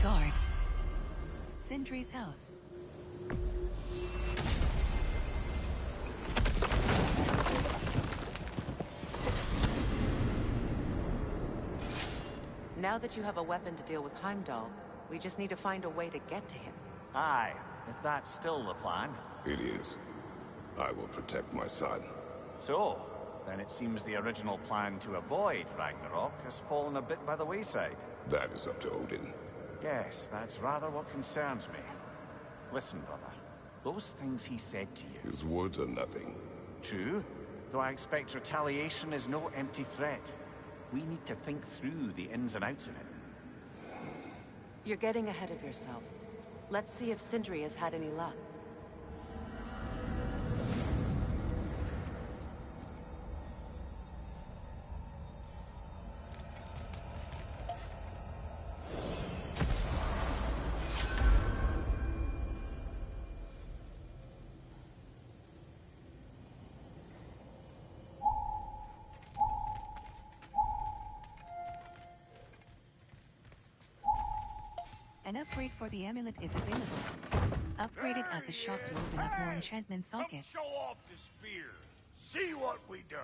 guard. Sindri's house. Now that you have a weapon to deal with Heimdall, we just need to find a way to get to him. Aye, if that's still the plan. It is. I will protect my son. So, then it seems the original plan to avoid Ragnarok has fallen a bit by the wayside. That is up to Odin. Yes, that's rather what concerns me. Listen, brother. Those things he said to you. His words are nothing. True, though I expect retaliation is no empty threat. We need to think through the ins and outs of it. You're getting ahead of yourself. Let's see if Sindri has had any luck. An upgrade for the amulet is available. Upgrade it at the shop to open up more enchantment sockets. Come show off the spear. See what we done.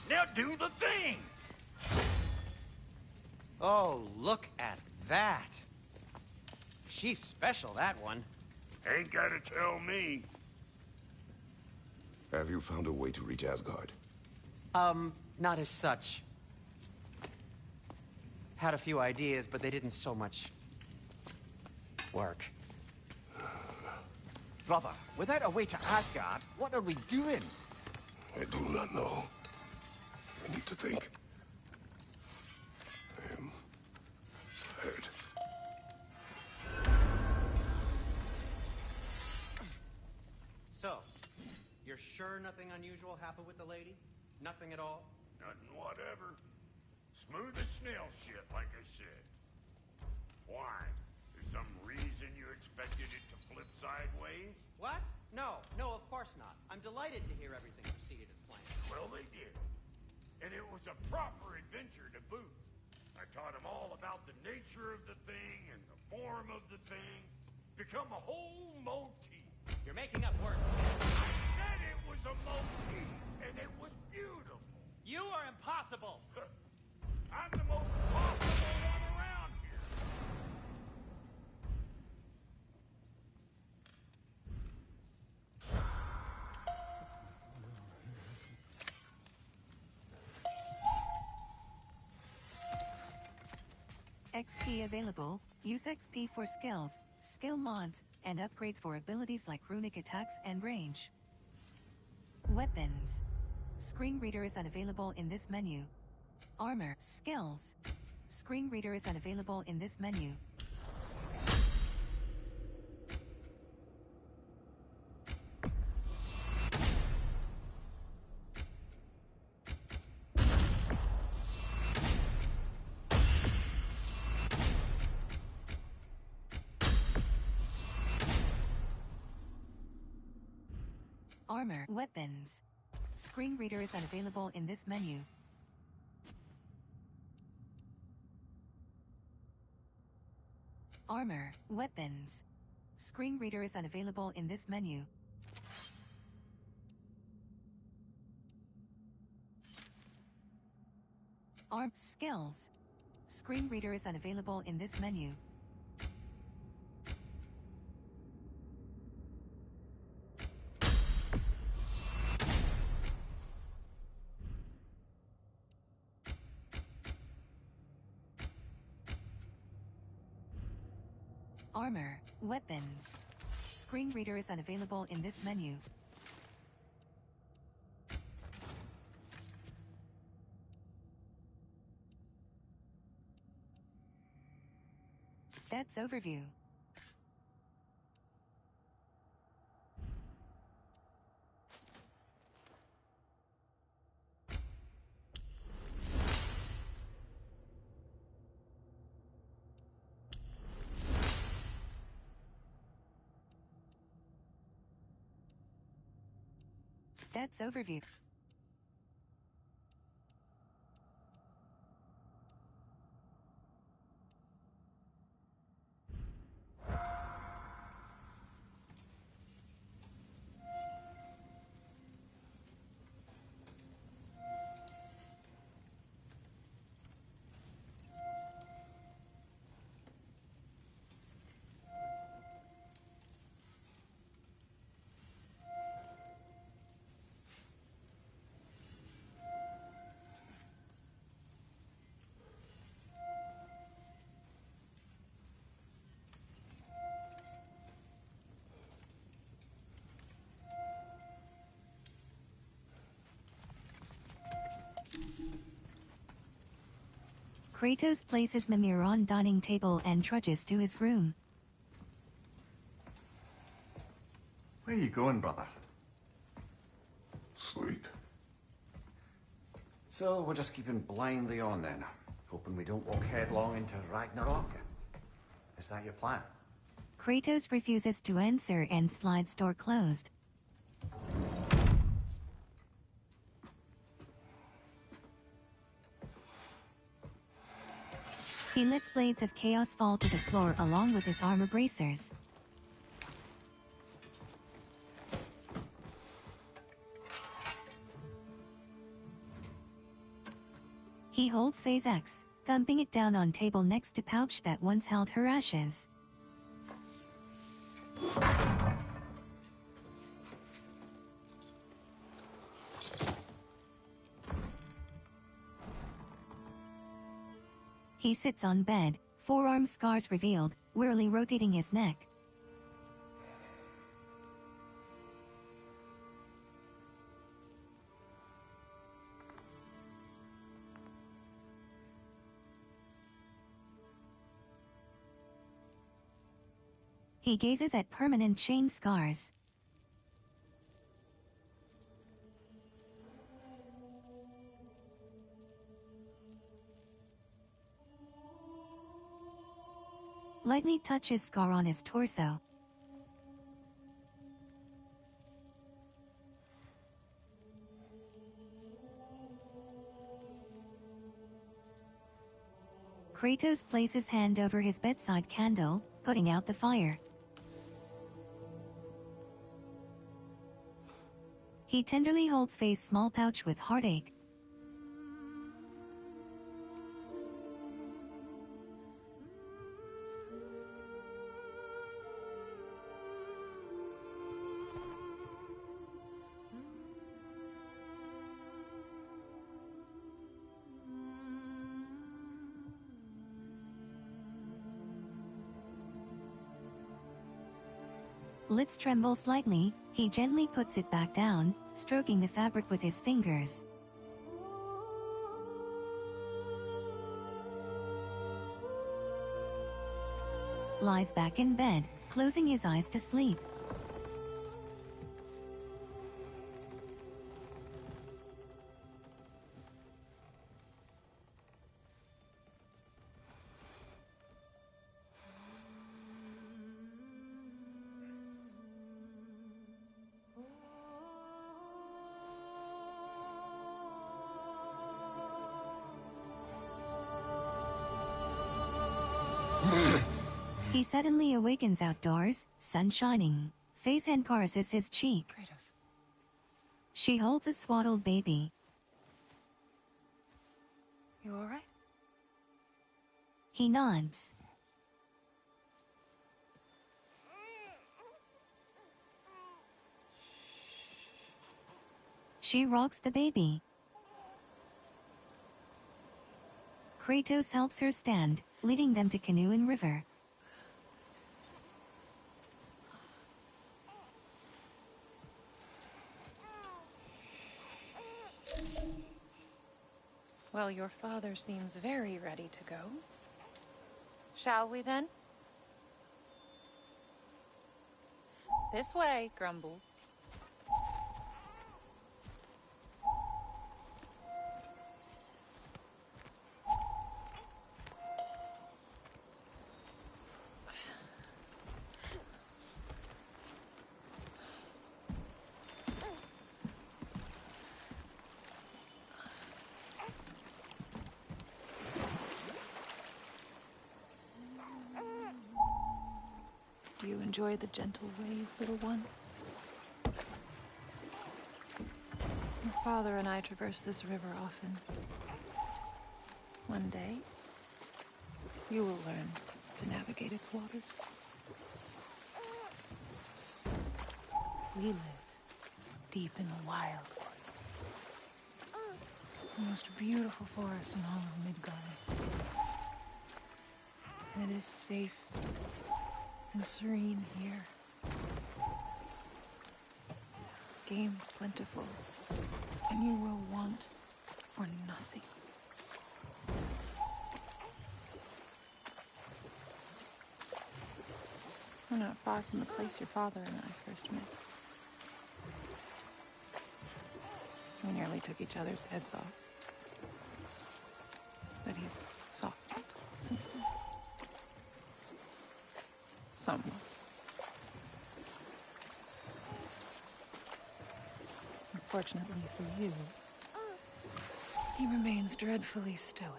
Now do the thing! Oh, look at that. She's special, that one. Ain't gotta tell me. Have you found a way to reach Asgard? Not as such. Had a few ideas, but they didn't so much work. Brother, without a way to Asgard, what are we doing? I do not know. I need to think. I am tired. So, you're sure nothing unusual happened with the lady? Nothing at all? Nothing whatever. Smooth as snail shit, like I said. Why? There's some reason you expected it to flip sideways? What? No, of course not. I'm delighted to hear everything proceeded as planned. Well, they did. And it was a proper adventure to boot. I taught them all about the nature of the thing and the form of the thing. Become a whole motif. You're making up words. I said it was a motif, and it was beautiful. You are impossible! I'm the most possible one around here. XP available. Use XP for skills, skill mods, and upgrades for abilities like runic attacks and range. Weapons. Screen reader is unavailable in this menu. Armor. Skills. Screen reader is unavailable in this menu. Armor. Weapons. Screen reader is unavailable in this menu. Armor. Weapons. Screen reader is unavailable in this menu. Arm. Skills. Screen reader is unavailable in this menu. Armor. Weapons. Screen reader is unavailable in this menu. Stats overview. Stats overview. Kratos places Mimir on dining table and trudges to his room. Where are you going, brother? Sleep. So we're just keeping blindly on then, hoping we don't walk headlong into Ragnarok. Is that your plan? Kratos refuses to answer and slides door closed. He lets blades of chaos fall to the floor along with his armor bracers. He holds Phase X, thumping it down on table next to pouch that once held her ashes. He sits on bed, forearm scars revealed, wearily rotating his neck. He gazes at permanent chain scars. Lightly touches scar on his torso. Kratos places hand over his bedside candle, putting out the fire. He tenderly holds Faye's small pouch with heartache. Lips tremble slightly, he gently puts it back down, stroking the fabric with his fingers. Lies back in bed, closing his eyes to sleep. He suddenly awakens outdoors, sun shining. Faye's hand caresses his cheek. Kratos. She holds a swaddled baby. You alright? He nods. She rocks the baby. Kratos helps her stand, leading them to canoe and river. Well, your father seems very ready to go. Shall we then? This way, Grumbles. Do you enjoy the gentle waves, little one? Your father and I traverse this river often. One day, you will learn to navigate its waters. We live deep in the wild woods. The most beautiful forest in all of Midgard. And it is safe and serene here. Game is plentiful, and you will want for nothing. We're not far from the place your father and I first met. We nearly took each other's heads off. But he's softened since then. Somewhat. Unfortunately for you, he remains dreadfully stoic.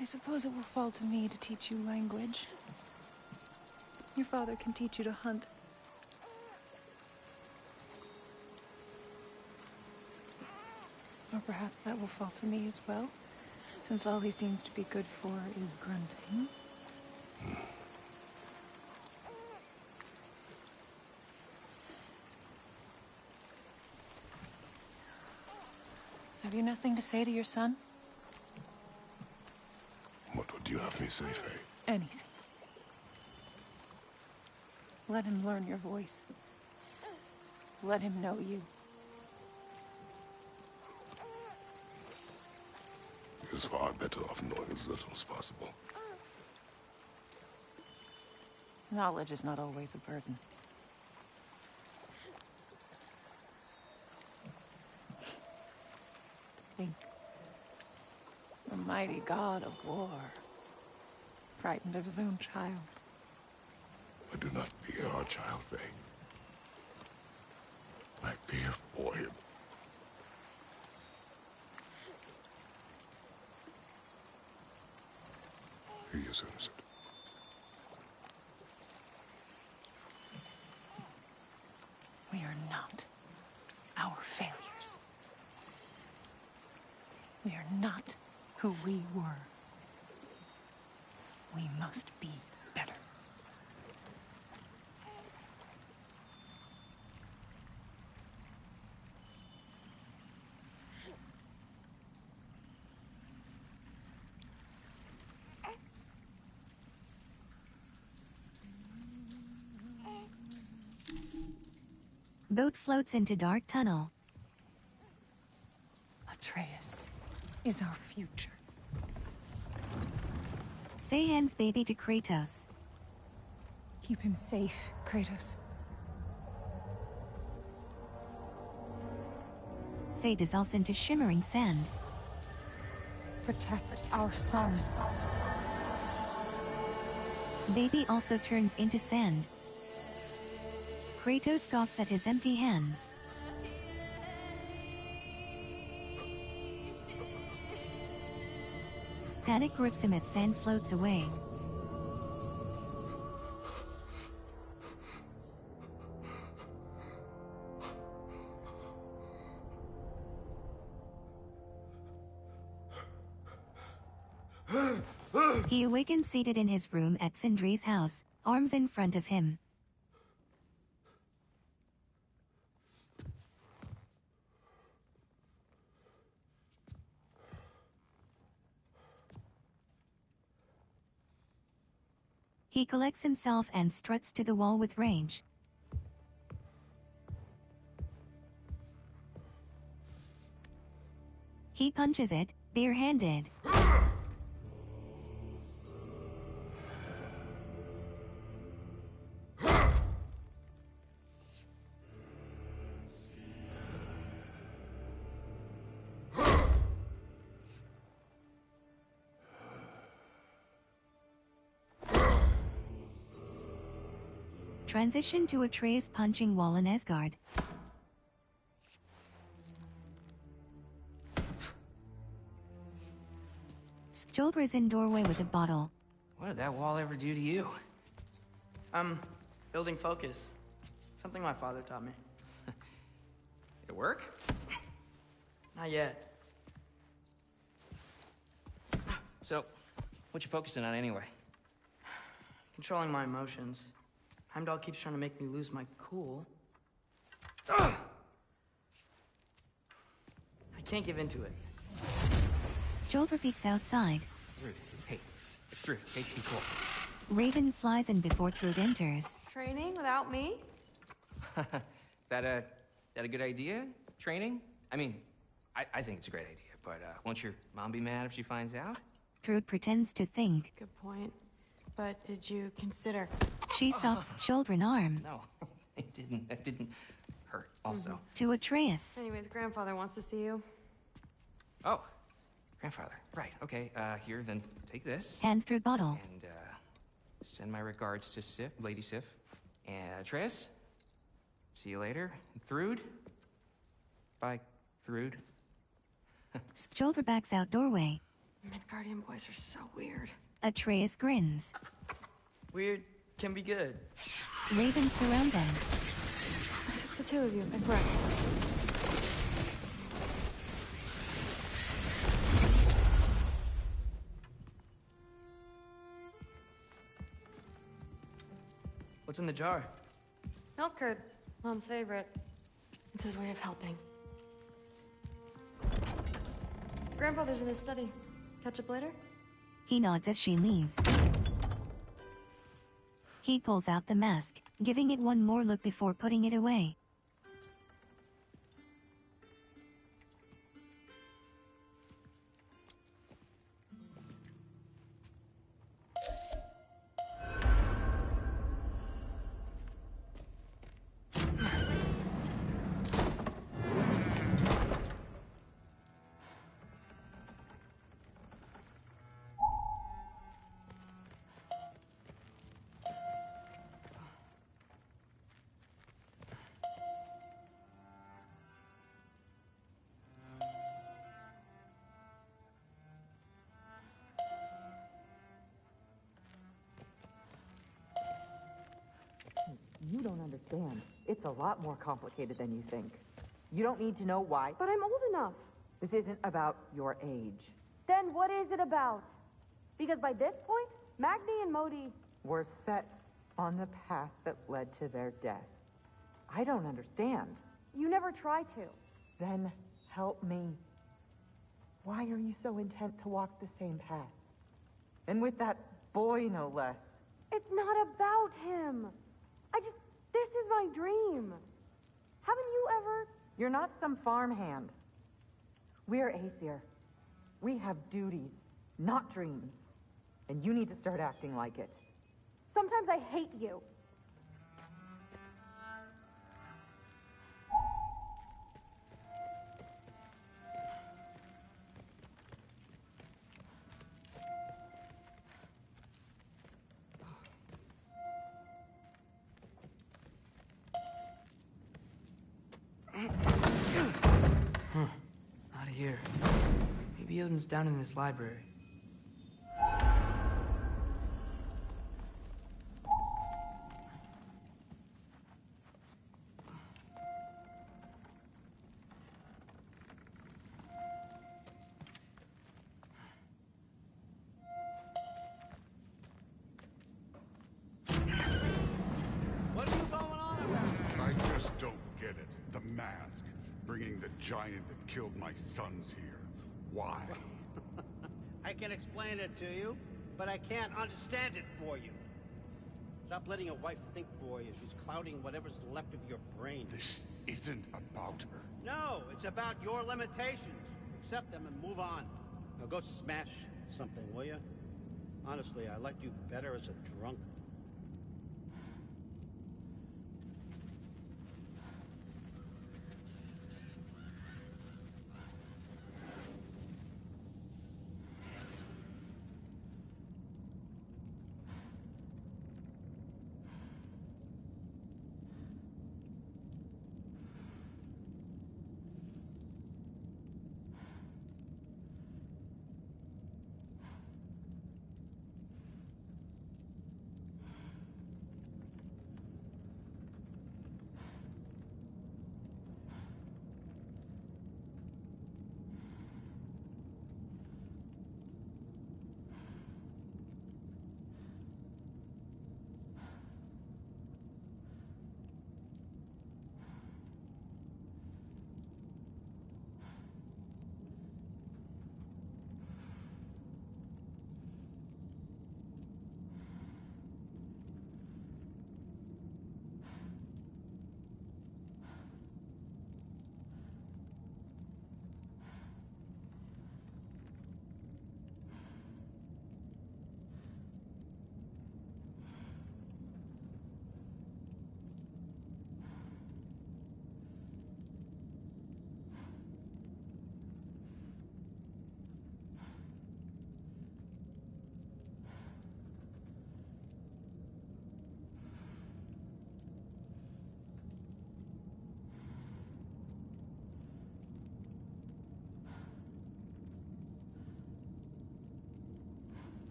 I suppose it will fall to me to teach you language. Your father can teach you to hunt. Or perhaps that will fall to me as well, since all he seems to be good for is grunting. Have you nothing to say to your son? What would you have me say, Faye? Anything. Let him learn your voice. Let him know you. He is far better off knowing as little as possible. Knowledge is not always a burden. Think. The mighty god of war, frightened of his own child. I do not fear our child, Faye. I fear for him. He is innocent. We are not our failures. We are not who we were. We must be better. Boat floats into dark tunnel. Atreus is our future. Faye hands baby to Kratos. Keep him safe, Kratos. Faye dissolves into shimmering sand. Protect our son. Baby also turns into sand. Kratos gawks at his empty hands. Panic grips him as sand floats away. He awakens seated in his room at Sindri's house, arms in front of him. He collects himself and struts to the wall with rage. He punches it, barehanded. Transition to Atreus punching wall in Asgard. Skjoldr's in doorway with a bottle. What did that wall ever do to you? Building focus. Something my father taught me. It work? Not yet. So, what you focusing on anyway? Controlling my emotions. Heimdall keeps trying to make me lose my cool. I can't give into it. Skjoldr peeks outside. Thrud, hey, it's Thrud. Hey, be cool. Raven flies in before Thrud enters. Training without me? That a good idea? Training? I mean, I think it's a great idea, but won't your mom be mad if she finds out? Thrud pretends to think. Good point. But did you consider... She sucks Skjoldr arm. No, it didn't. That didn't hurt, also. To Atreus. Anyways, grandfather wants to see you. Oh, grandfather. Right, okay. Here, then take this. Hand through bottle. And, send my regards to Sif, Lady Sif. And, Atreus? See you later. Thrud? Bye, Thrud. Skjoldr backs out doorway. Midgardian boys are so weird. Atreus grins. Weird can be good. Ravens surround them. It's the two of you, I swear. What's in the jar? Milk curd. Mom's favorite. It's his way of helping. Grandfather's in his study. Catch up later? He nods as she leaves. He pulls out the mask, giving it one more look before putting it away. You don't understand. It's a lot more complicated than you think. You don't need to know why. But I'm old enough. This isn't about your age. Then what is it about? Because by this point, Magni and Modi... We're set on the path that led to their death. I don't understand. You never try to. Then help me. Why are you so intent to walk the same path? And with that boy, no less. It's not about him. This is my dream. Haven't you ever... You're not some farmhand. We're Aesir. We have duties, not dreams. And you need to start acting like it. Sometimes I hate you. Not here. Maybe Odin's down in his library. What are you going on about? I just don't get it. The mask. Bringing the giant that killed my sons here. Why? I can explain it to you, but I can't understand it for you. Stop letting your wife think for you. She's clouding whatever's left of your brain. This isn't about her. No, it's about your limitations. Accept them and move on. Now go smash something, will you? Honestly, I liked you better as a drunk.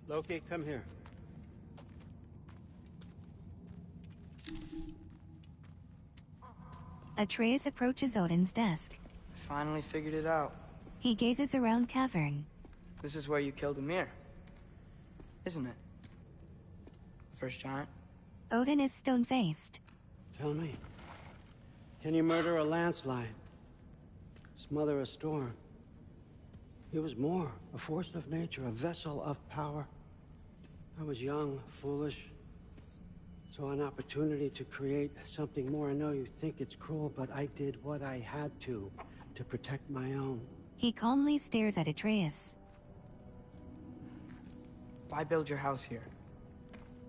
Loki, come here. Atreus approaches Odin's desk. I finally figured it out. He gazes around cavern. This is where you killed Ymir, isn't it? The first giant? Odin is stone-faced. Tell me, can you murder a landslide? Smother a storm? He was more, a force of nature, a vessel of power. I was young, foolish, saw an opportunity to create something more. I know you think it's cruel, but I did what I had to protect my own. He calmly stares at Atreus. Why build your house here?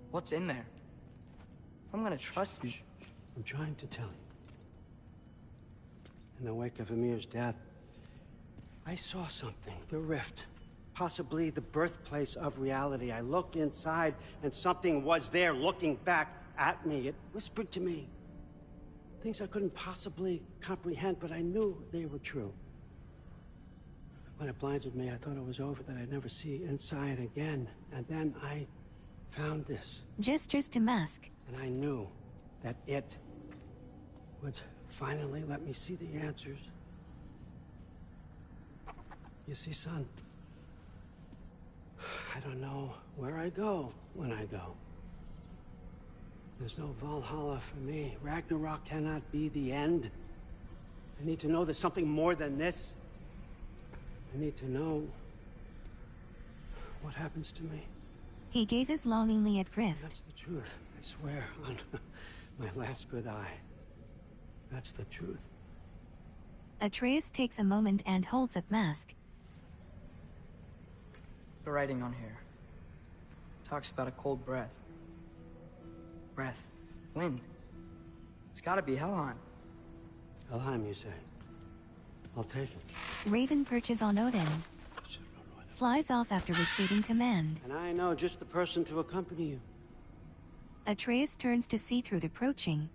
What's in there? I'm gonna trust you. I'm trying to tell you. In the wake of Ymir's death, I saw something. The rift. Possibly the birthplace of reality. I looked inside, and something was there looking back at me. It whispered to me Things I couldn't possibly comprehend, but I knew they were true. When it blinded me, I thought it was over, that I'd never see inside again. And then I found this. Gestures to Mask. And I knew that it would finally let me see the answers. You see, son, I don't know where I go when I go. There's no Valhalla for me. Ragnarok cannot be the end. I need to know there's something more than this. I need to know what happens to me. He gazes longingly at Rift. That's the truth, I swear, on my last good eye. That's the truth. Atreus takes a moment and holds up Mask. The writing on here talks about a cold breath. Breath. Wind. It's gotta be Helheim. Helheim, you say? I'll take it. Raven perches on Odin. Flies off after receiving command. And I know just the person to accompany you. Atreus turns to see Thrud approaching.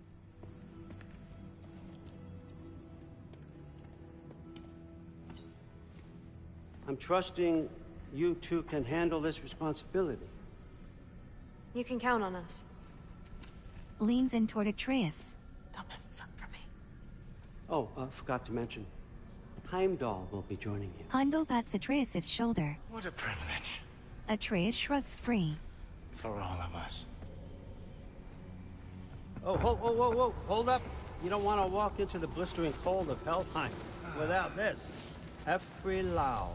I'm trusting you two can handle this responsibility. You can count on us. Leans in toward Atreus. Don't mess this up for me. Oh, forgot to mention. Heimdall will be joining you. Heimdall pats Atreus' shoulder. What a privilege. Atreus shrugs free. For all of us. Oh, whoa, whoa, whoa, whoa. Hold up. You don't want to walk into the blistering cold of Helheim without this. Efri-Lau.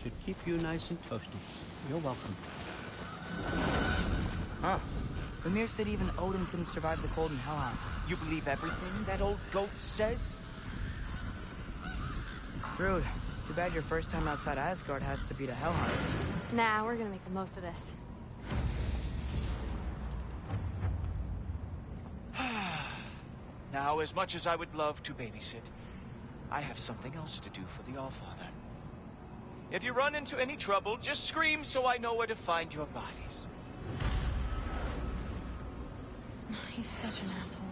Should keep you nice and toasty. You're welcome. Huh. Ymir said even Odin couldn't survive the cold in Helheim. You believe everything that old goat says? Thrud, too bad your first time outside Asgard has to be to Helheim. Nah, we're gonna make the most of this. Now, as much as I would love to babysit, I have something else to do for the Allfather. If you run into any trouble, just scream so I know where to find your bodies. He's such an asshole.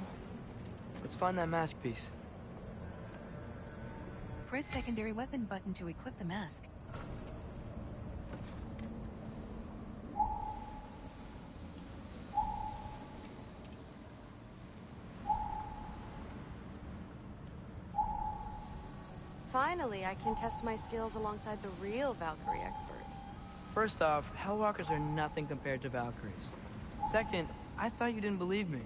Let's find that mask piece. Press secondary weapon button to equip the mask. Finally, I can test my skills alongside the real Valkyrie expert. First off, Hellwalkers are nothing compared to Valkyries. Second, I thought you didn't believe me.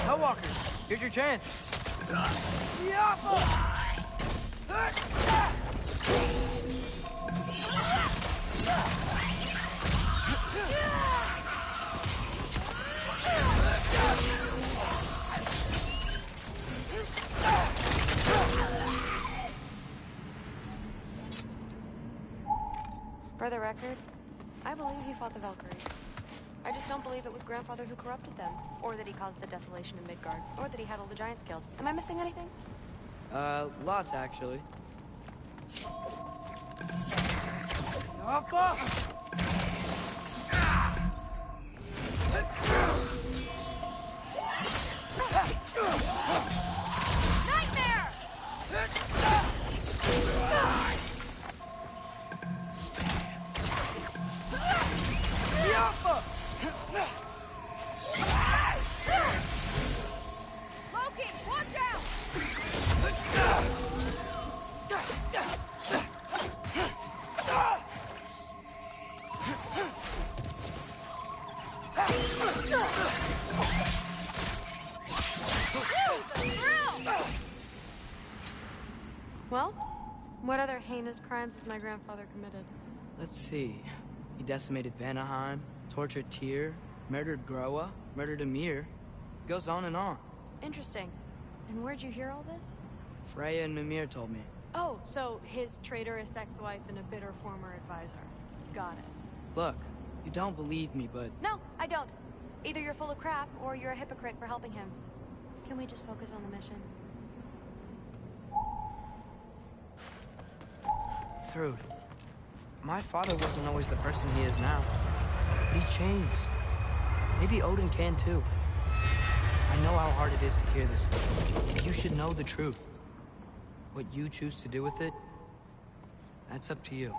Hellwalkers, here's your chance. For the record, I believe he fought the Valkyries. I just don't believe it was Grandfather who corrupted them, or that he caused the desolation in Midgard, or that he had all the giants killed. Am I missing anything? Lots actually. Nightmare! Loki, watch Well, what other heinous crimes has my grandfather committed? Let's see. He decimated Vanaheim, tortured Tyr, murdered Groa, murdered Ymir. Goes on and on. Interesting. And where'd you hear all this? Freya and Mimir told me. Oh, so his traitorous ex-wife and a bitter former advisor. Got it. Look, you don't believe me, but... No, I don't. Either you're full of crap, or you're a hypocrite for helping him. Can we just focus on the mission? Thrud, my father wasn't always the person he is now. But he changed. Maybe Odin can too. I know how hard it is to hear this stuff. You should know the truth. What you choose to do with it, that's up to you.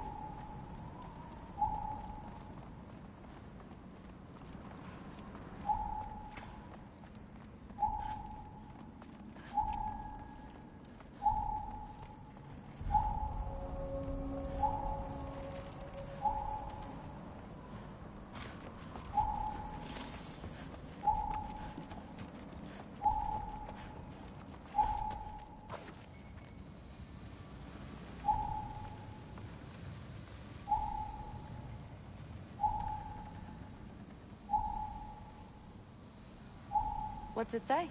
What's it say?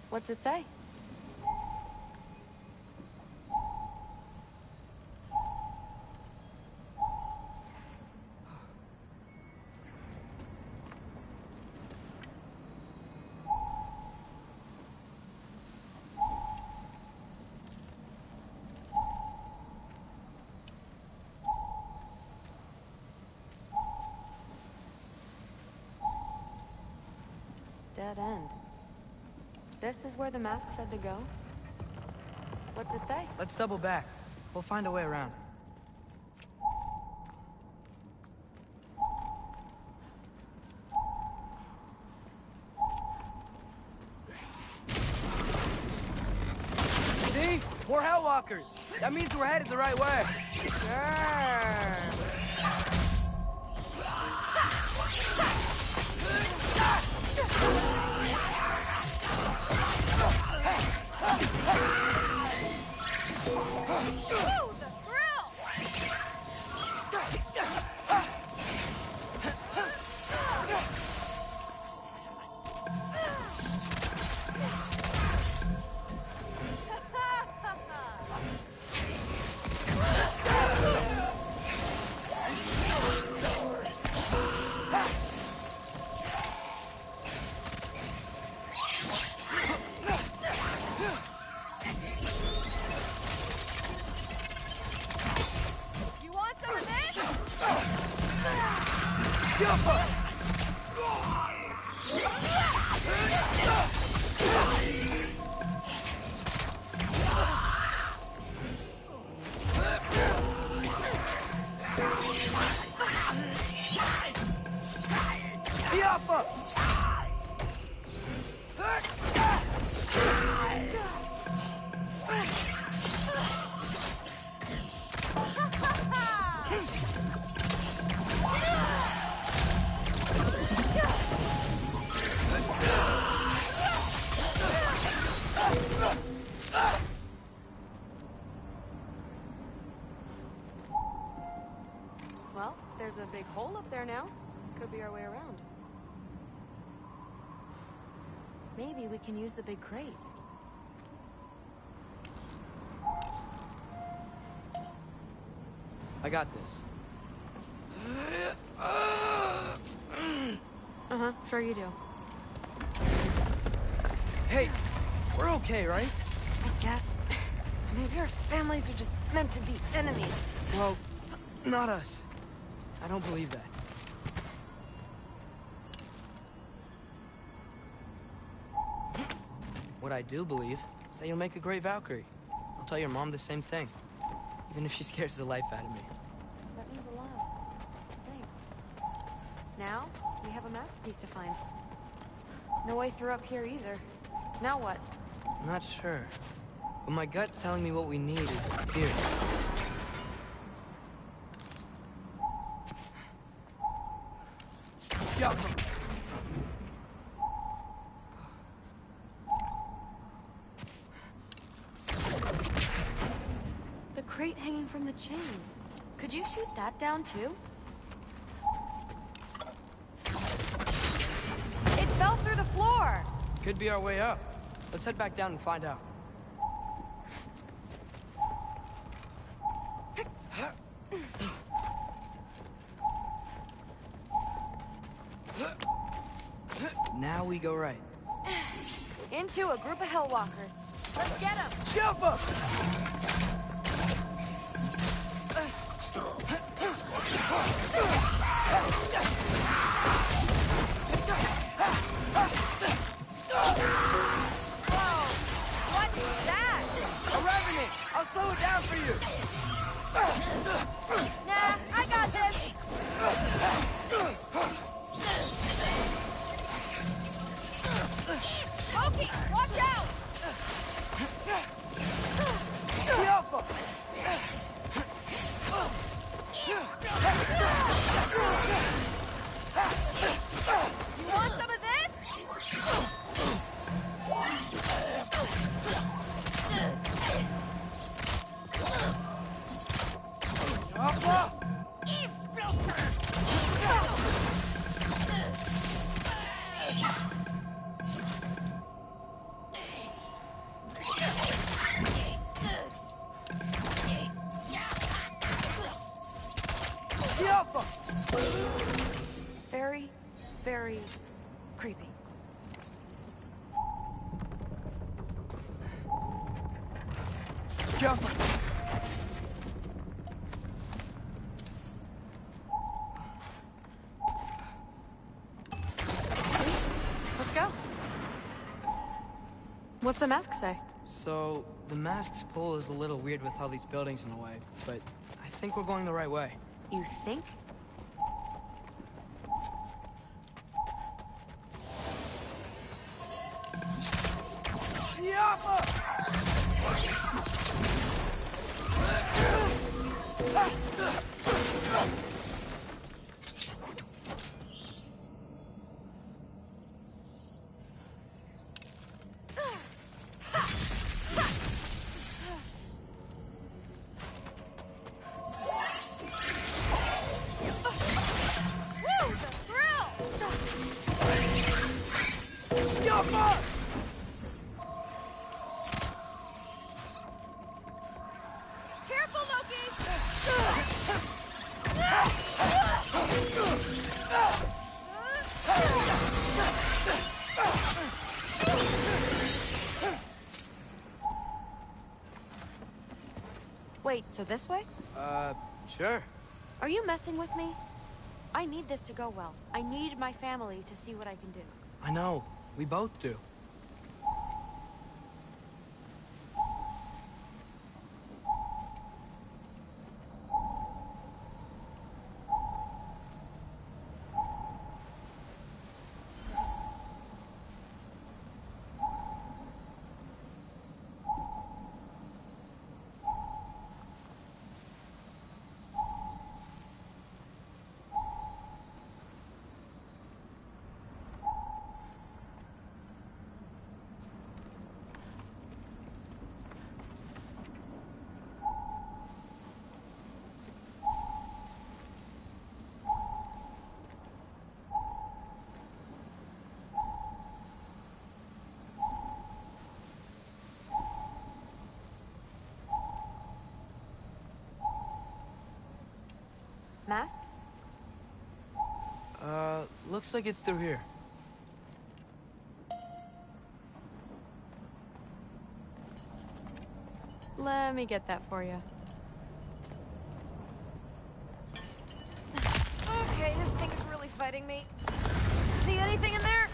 What's it say? Dead end. This is where the mask said to go? What's it say? Let's double back. We'll find a way around. See? More Hellwalkers! That means we're headed the right way. Sure. Well, there's a big hole up there now. Could be our way around. Maybe we can use the big crate. I got this. Uh-huh, sure you do. Hey, we're okay, right? I guess. Maybe our families are just meant to be enemies. Well, not us. I don't believe that. What I do believe is that you'll make a great Valkyrie. I'll tell your mom the same thing, even if she scares the life out of me. That means a lot. Thanks. Now, we have a masterpiece to find. No way through up here either. Now what? I'm not sure, but my gut's telling me what we need is here. The crate hanging from chain. Could you shoot that down too? It fell through the floor! Could be our way up. Let's head back down and find out. Now we go right. Into a group of Hellwalkers. Let's get them! Jump up! Whoa! What's that? A revenant! I'll slow it down for you! Nah, I got this! Loki, watch out! You want some of this? Very, very creepy. Jump! Let's go. What's the mask say? So, the mask's pull is a little weird with all these buildings in the way, but I think we're going the right way. You think? Careful, Loki! Wait, so this way? Sure. Are you messing with me? I need this to go well. I need my family to see what I can do. I know. We both do. Mask? Looks like it's through here. Let me get that for you. Okay, this thing is really fighting me. See anything in there?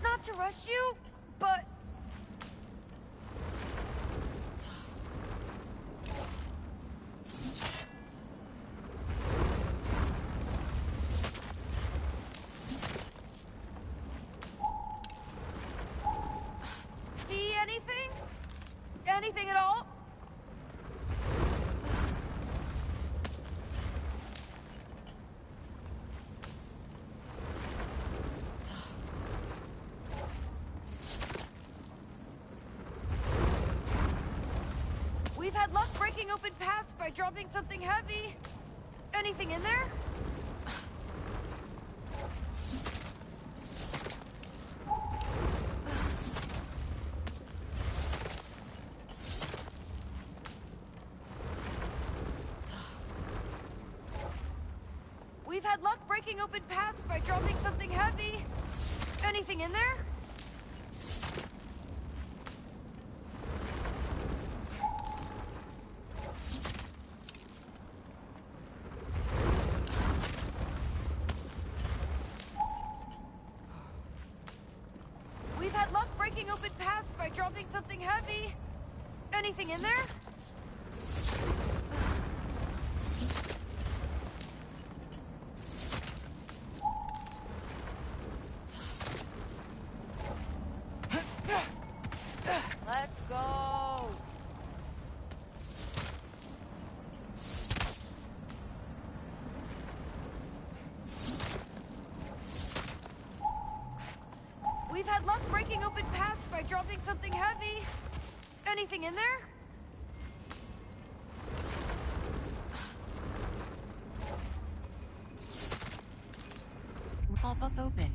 Not to rush you, but... See anything? Anything at all? We've had luck breaking open paths by dropping something heavy. Anything in there? We've had luck breaking open paths by dropping something heavy. Anything in there? We've had luck breaking open paths by dropping something heavy. Anything in there? Let's go! We've had luck breaking open paths by dropping something heavy. Anything in there? Pop-up open.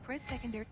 Press secondary.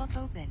pop open.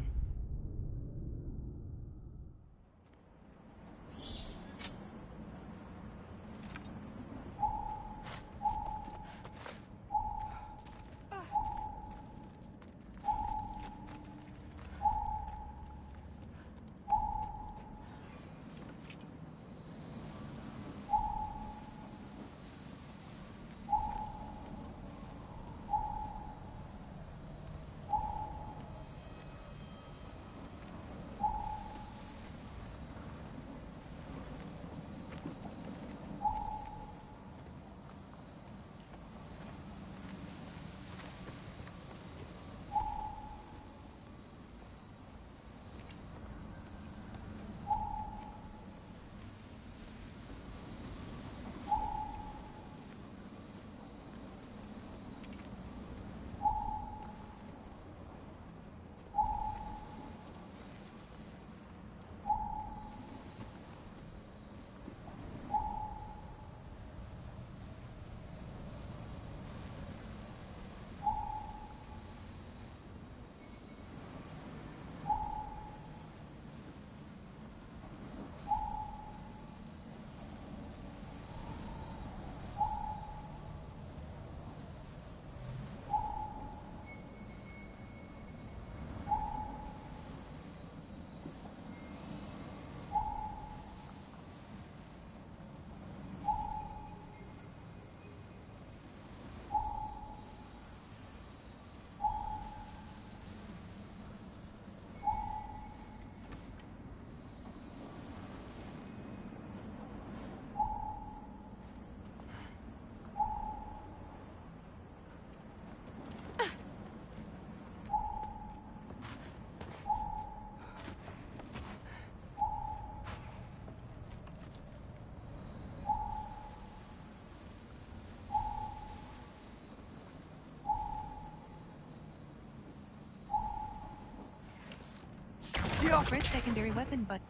Press secondary weapon button.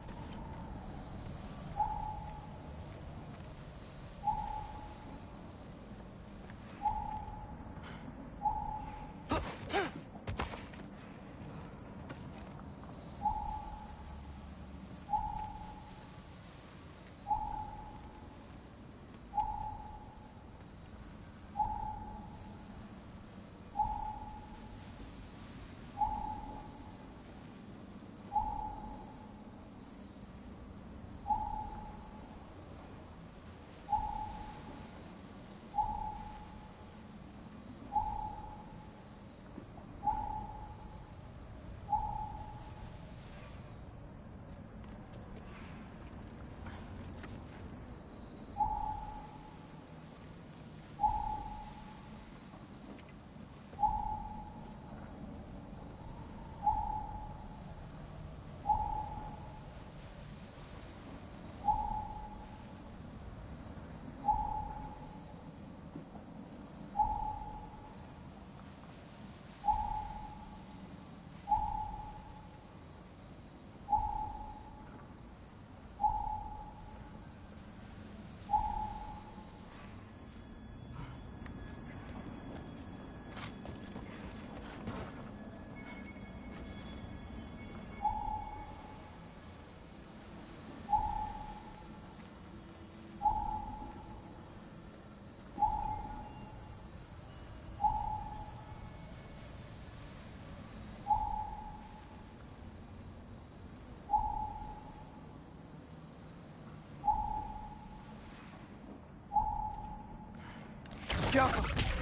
Careful.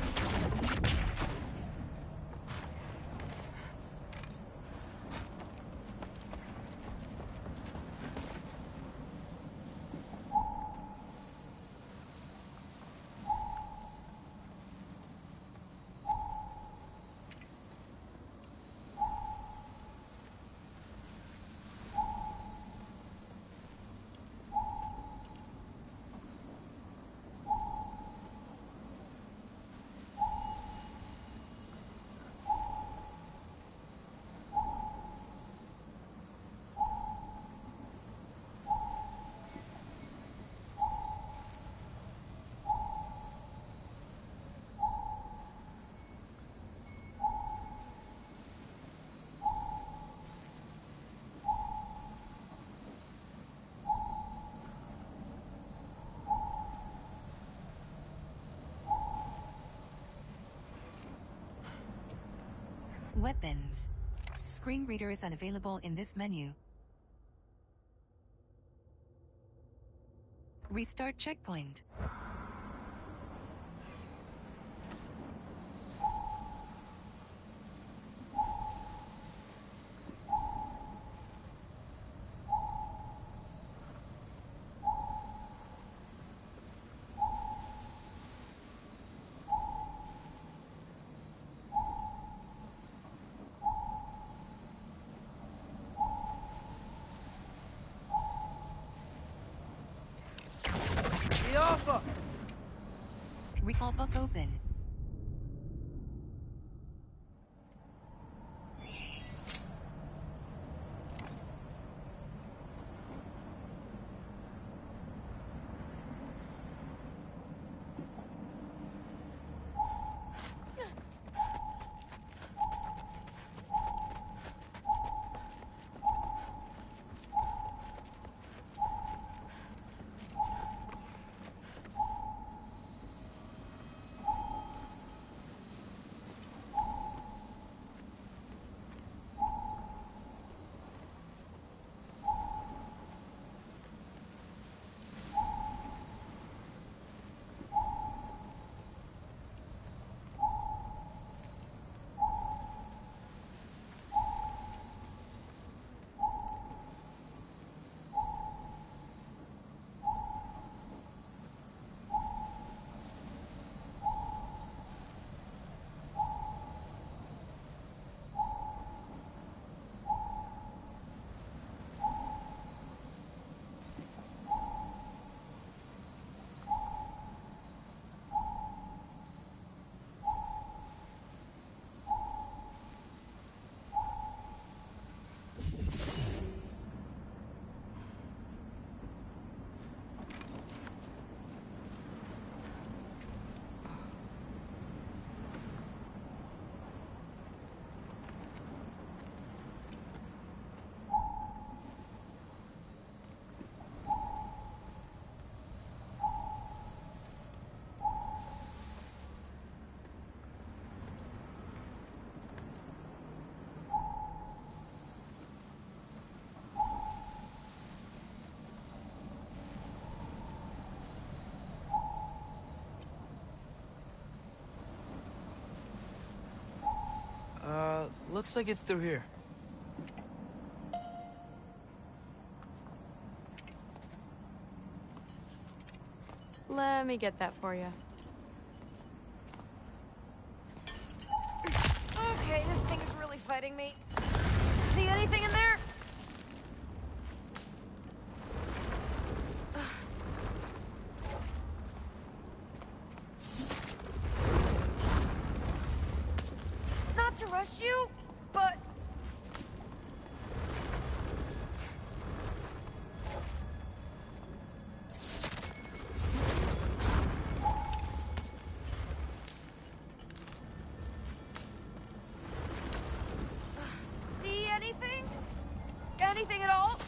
Weapons. Screen reader is unavailable in this menu. Restart checkpoint. The Alpha! Recall book open. Looks like it's through here. Let me get that for you. Okay, this thing is really fighting me. See anything in there? Not to rush you, but... See anything? Anything at all?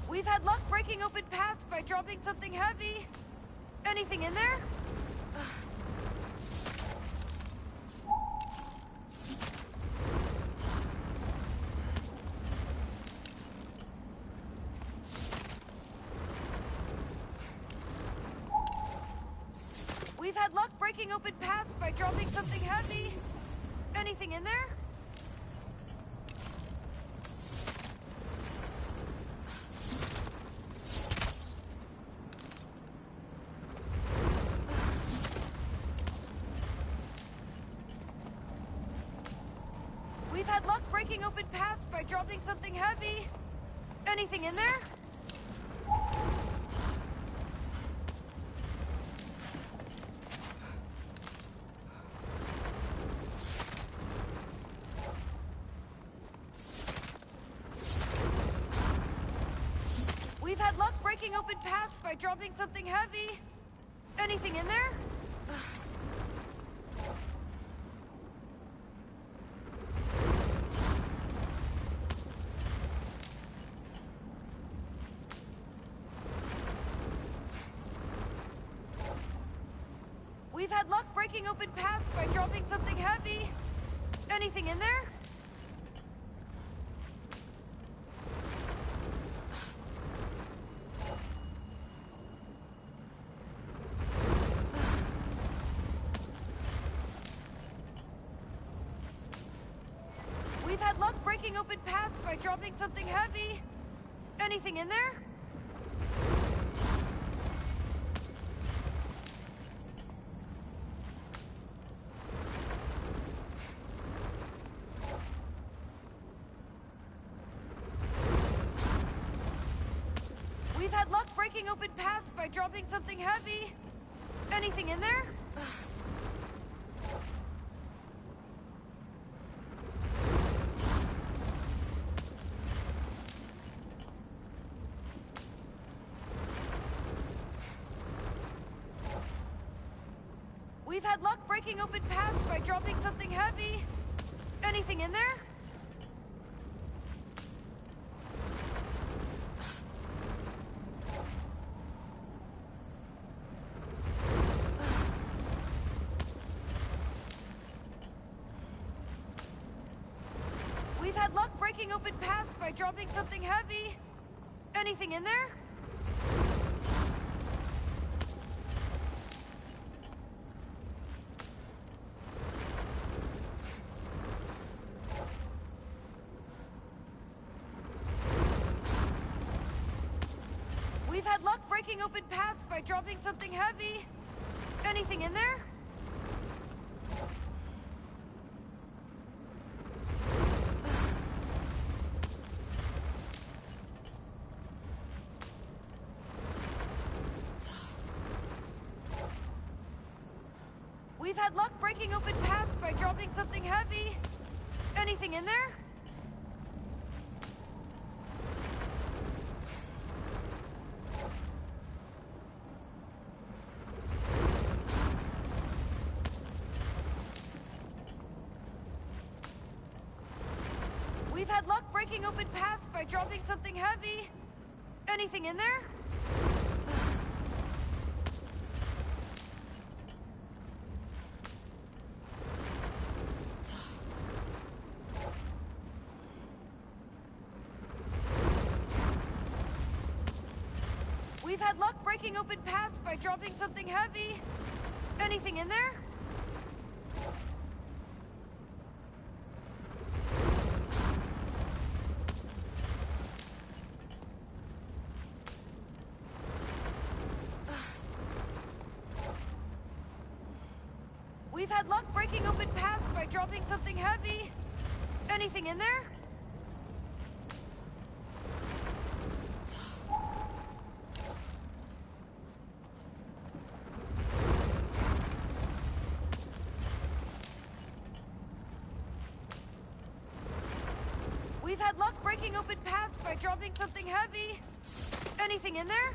We've had luck breaking open paths by dropping something heavy. Anything in there? We've had luck breaking open paths by dropping something heavy. Anything in there? We've had luck breaking open paths by dropping something heavy. Anything in there? We've had luck breaking open paths by dropping something heavy. Anything in there? breaking open paths by dropping something heavy. Anything in there? We've had luck breaking open paths by dropping something heavy. Anything in there? We've had luck breaking open paths by dropping something heavy. Anything in there? We've had luck breaking open paths by dropping something heavy. Anything in there? We've had luck breaking open paths by dropping something heavy. Anything in there? We've had luck breaking open paths by dropping something heavy. Anything in there? We've had luck breaking open paths by dropping something heavy. Anything in there? We've had luck breaking open paths by dropping something heavy. Anything in there? We've had luck breaking open paths by dropping something heavy. Anything in there? We've had luck breaking open paths by dropping something heavy. Anything in there? We've had luck breaking open paths by dropping something heavy. Anything in there?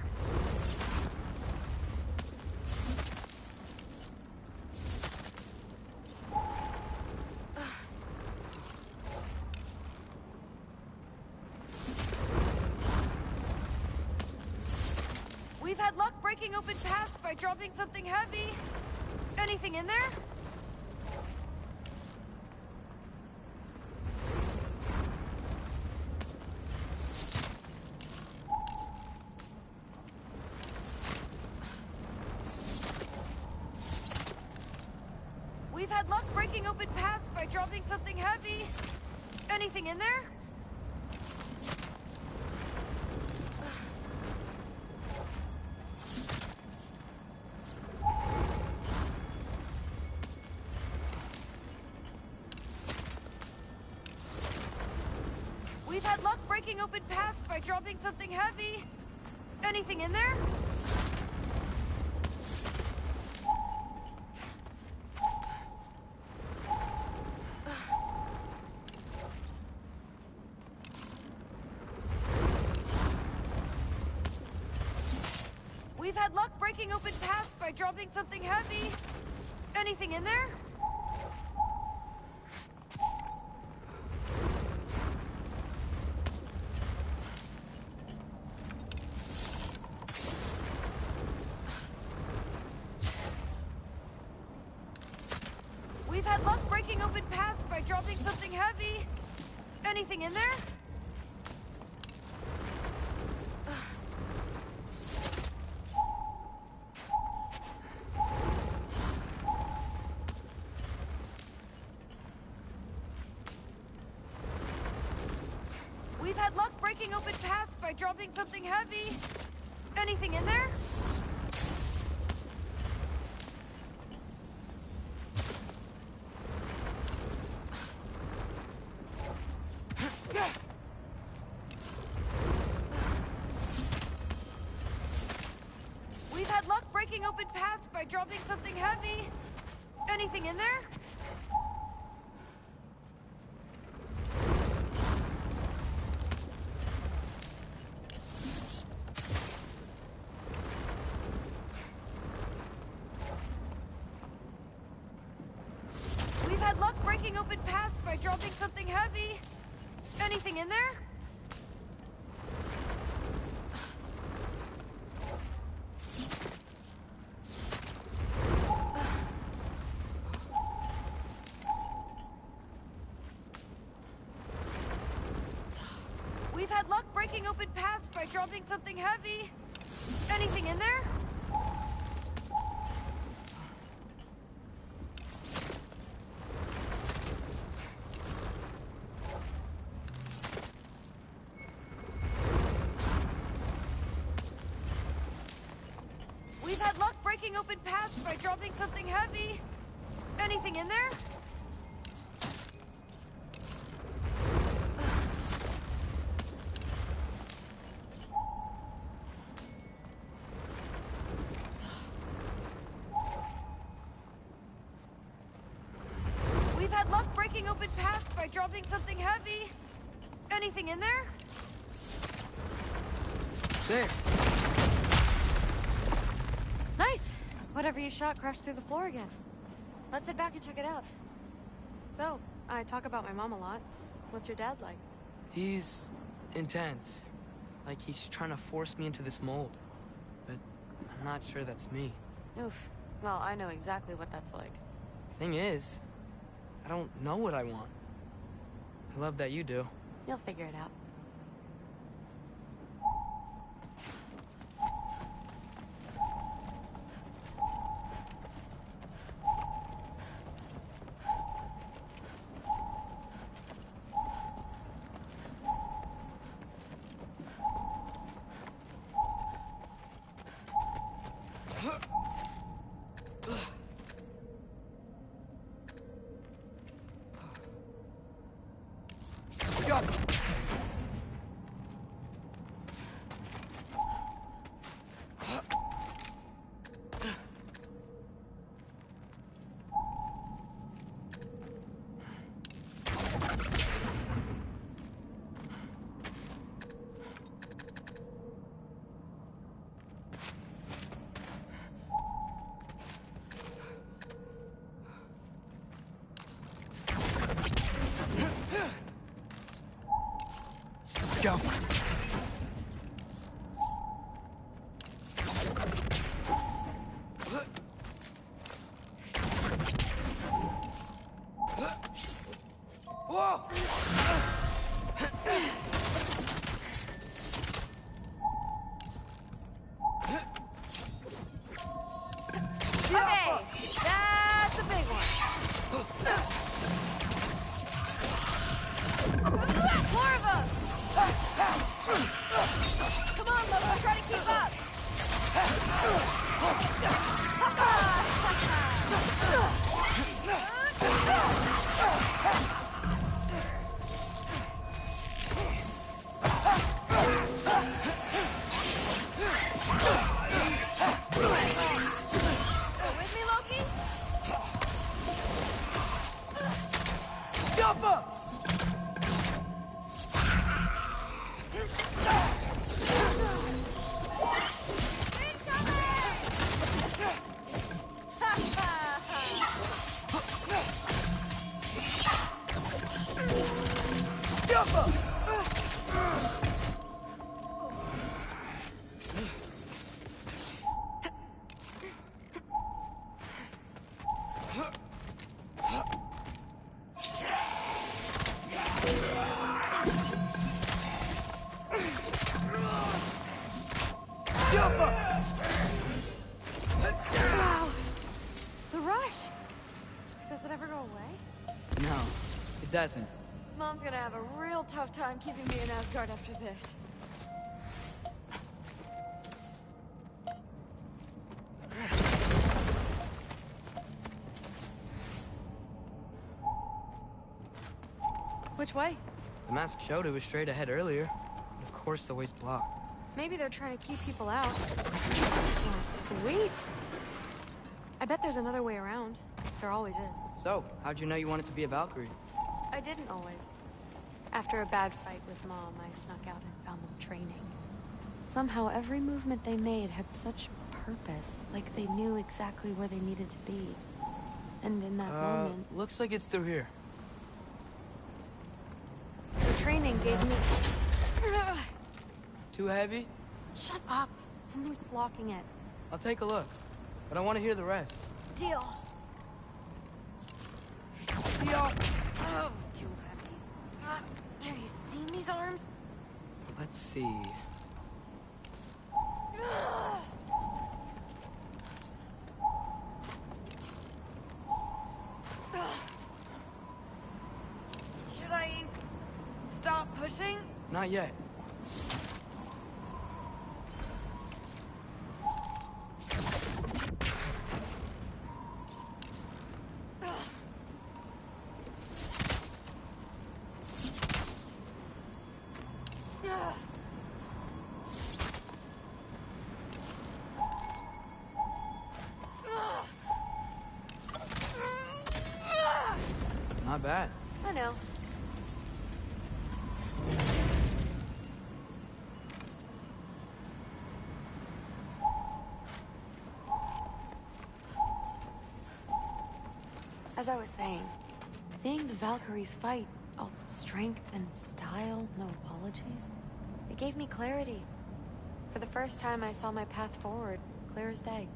We've had luck breaking open paths by dropping something heavy. Anything in there? We've had luck breaking open paths by dropping something heavy. Anything in there? We've had luck breaking open paths by dropping something heavy. Anything in there? We've had luck breaking open paths by dropping something heavy. Anything in there? Anything in there? We've had luck breaking open paths by dropping something heavy. Anything in there? We've had luck breaking open paths by dropping something heavy. Anything in there? We've had luck breaking open paths by dropping something heavy. Anything in there? We've had luck breaking open paths by dropping something heavy. Anything in there? We've had luck breaking open paths by dropping something heavy. Anything in there? We've had luck breaking open paths by dropping something heavy. Anything in there? There. Nice! Whatever you shot crashed through the floor again. Let's head back and check it out. So, I talk about my mom a lot. What's your dad like? He's intense. Like he's trying to force me into this mold. But I'm not sure that's me. Oof. Well, I know exactly what that's like. Thing is, I don't know what I want. I love that you do. You'll figure it out. Go. Okay, that's a big one. More of them! Wow. The rush. Does it ever go away? No, it doesn't. Mom's gonna have a real tough time keeping me in Asgard after this. Which way? The mask showed it was straight ahead earlier. Of course the way's blocked. Maybe they're trying to keep people out. Oh, sweet. I bet there's another way around. There always is. So, how'd you know you wanted to be a Valkyrie? I didn't always. After a bad fight with Mom, I snuck out and found them training. Somehow every movement they made had such purpose, like they knew exactly where they needed to be. And in that moment... Looks like it's through here. So training gave me... Too heavy? Shut up! Something's blocking it. I'll take a look, but I want to hear the rest. Deal. Deal! Oh, too heavy. Have you seen these arms? Let's see. Should I stop pushing? Not yet. Not bad. I know. As I was saying, seeing the Valkyries fight, all strength and style, no apologies, it gave me clarity. For the first time, I saw my path forward, clear as day.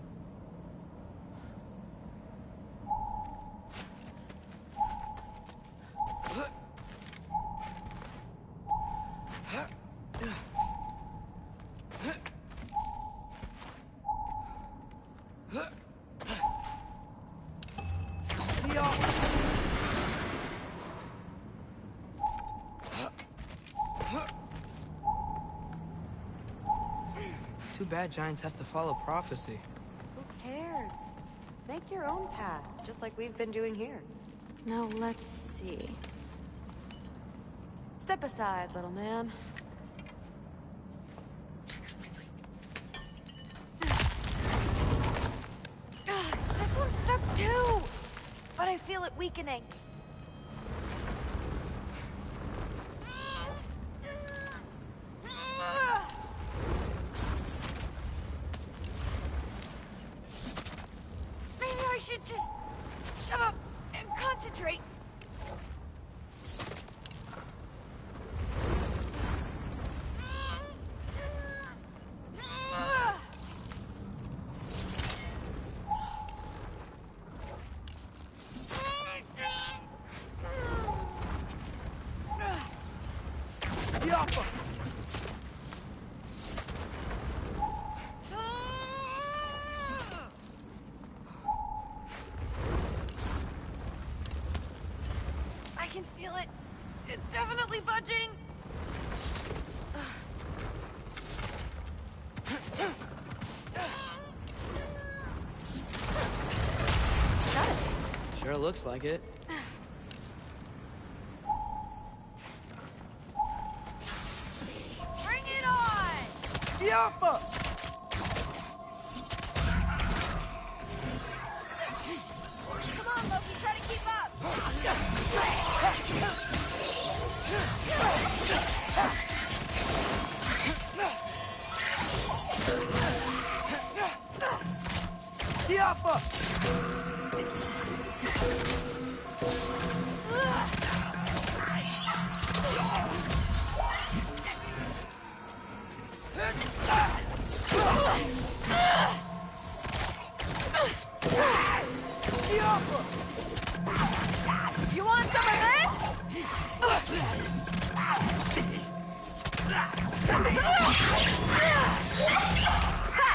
Too bad giants have to follow prophecy. Who cares? Make your own path, just like we've been doing here. Now, let's see. Step aside, little man. This one's stuck too! But I feel it weakening. Maybe I should just shut up and concentrate. I can feel it. It's definitely budging. Got it. Sure looks like it. Bring it on! Yappa! Come on, Loki, try to keep up! Yappa! You want some of this? Ha!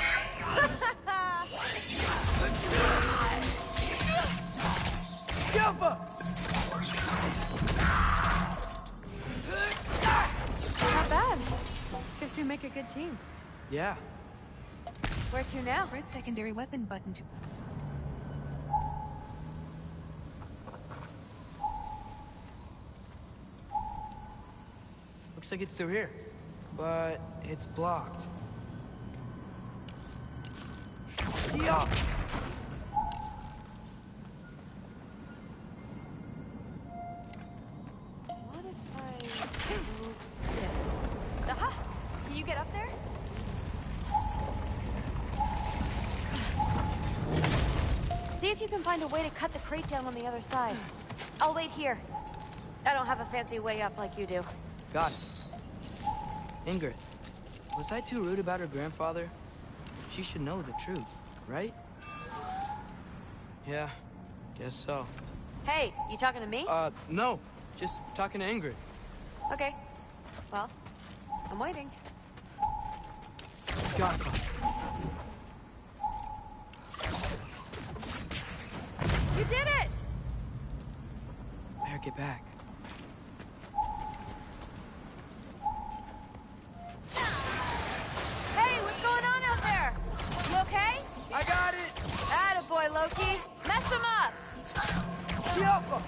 team. Yeah. Where to now? Press secondary weapon button to... Looks like it's through here. But it's blocked. Yeah. What if I move this? Aha! Can you get up there? See if you can find a way to cut the crate down on the other side. I'll wait here. I don't have a fancy way up like you do. Got it. Ingrid, was I too rude about her grandfather? She should know the truth, right? Yeah, guess so. Hey, you talking to me? No. Just talking to Ingrid. Okay. Well, I'm waiting. Got it. You did it! Better get back. Hey, what's going on out there? You okay? I got it! Attaboy, Loki. Mess him up! Jump up!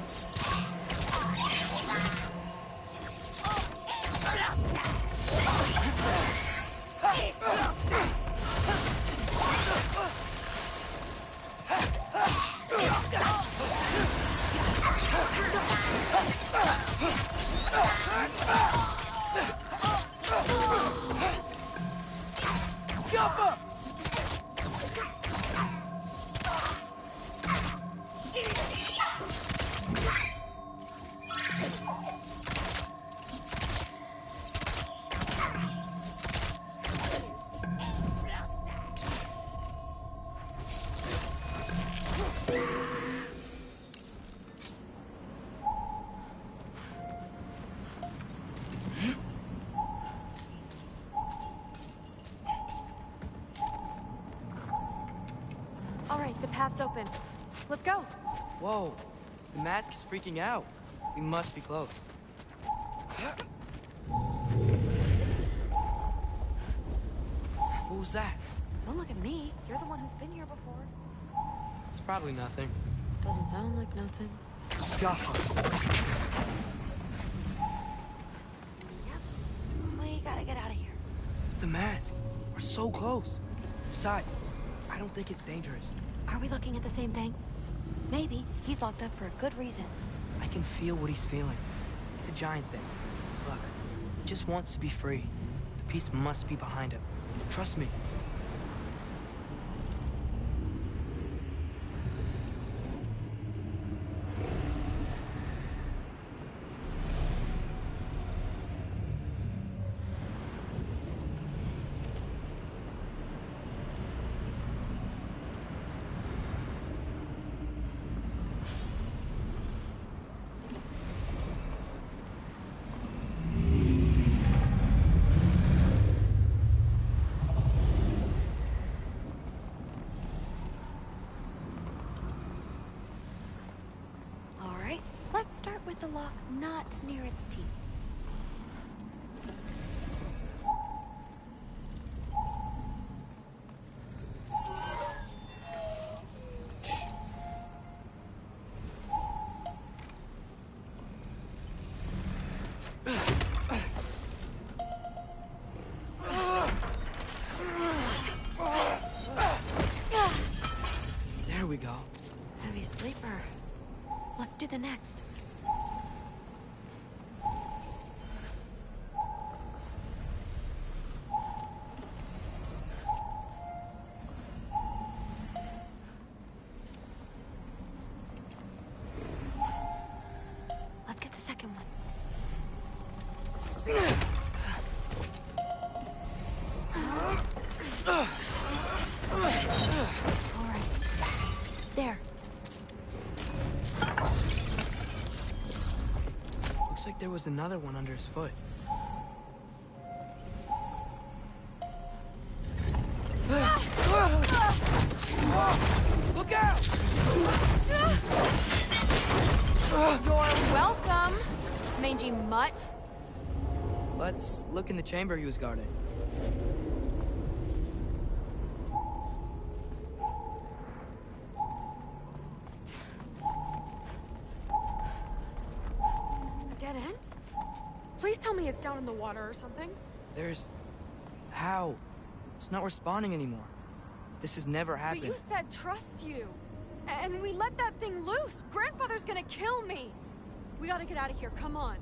All right, the path's open. Let's go. Whoa, the mask is freaking out. We must be close. What was that? Don't look at me. You're the one who's been here before. It's probably nothing. Doesn't sound like nothing. We gotta get out of here. The mask. We're so close. Besides, I don't think it's dangerous. Are we looking at the same thing? Maybe. He's locked up for a good reason. I can feel what he's feeling. It's a giant thing. Look, he just wants to be free. The peace must be behind him. Trust me. Let's start with the lock not near its teeth. There we go. Heavy sleeper. Let's do the next. Let's get the second one. All right. There. Looks like there was another one under his foot. Look out! You're welcome, mangy mutt. Let's look in the chamber he was guarding. A dead end? Please tell me it's down in the water or something. There's... How? It's not responding anymore. This has never happened. But you said trust you. And we let that thing loose. Grandfather's gonna kill me. We gotta get out of here. Come on.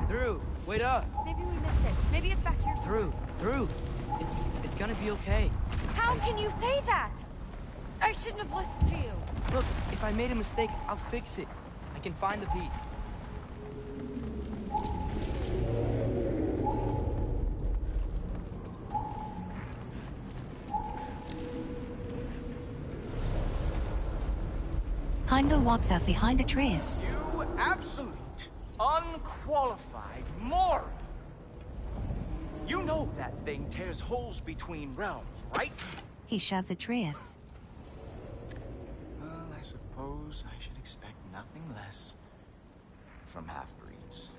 Through. Wait up. Maybe we missed it. Maybe it's back here. Through. It's gonna be okay. How can you say that? I shouldn't have listened to you. Look, if I made a mistake, I'll fix it. I can find the piece. Heimdall walks up behind Atreus. You absolute, unqualified moron! You know that thing tears holes between realms, right? He shoves Atreus. Well, I suppose I should expect nothing less from half-breeds.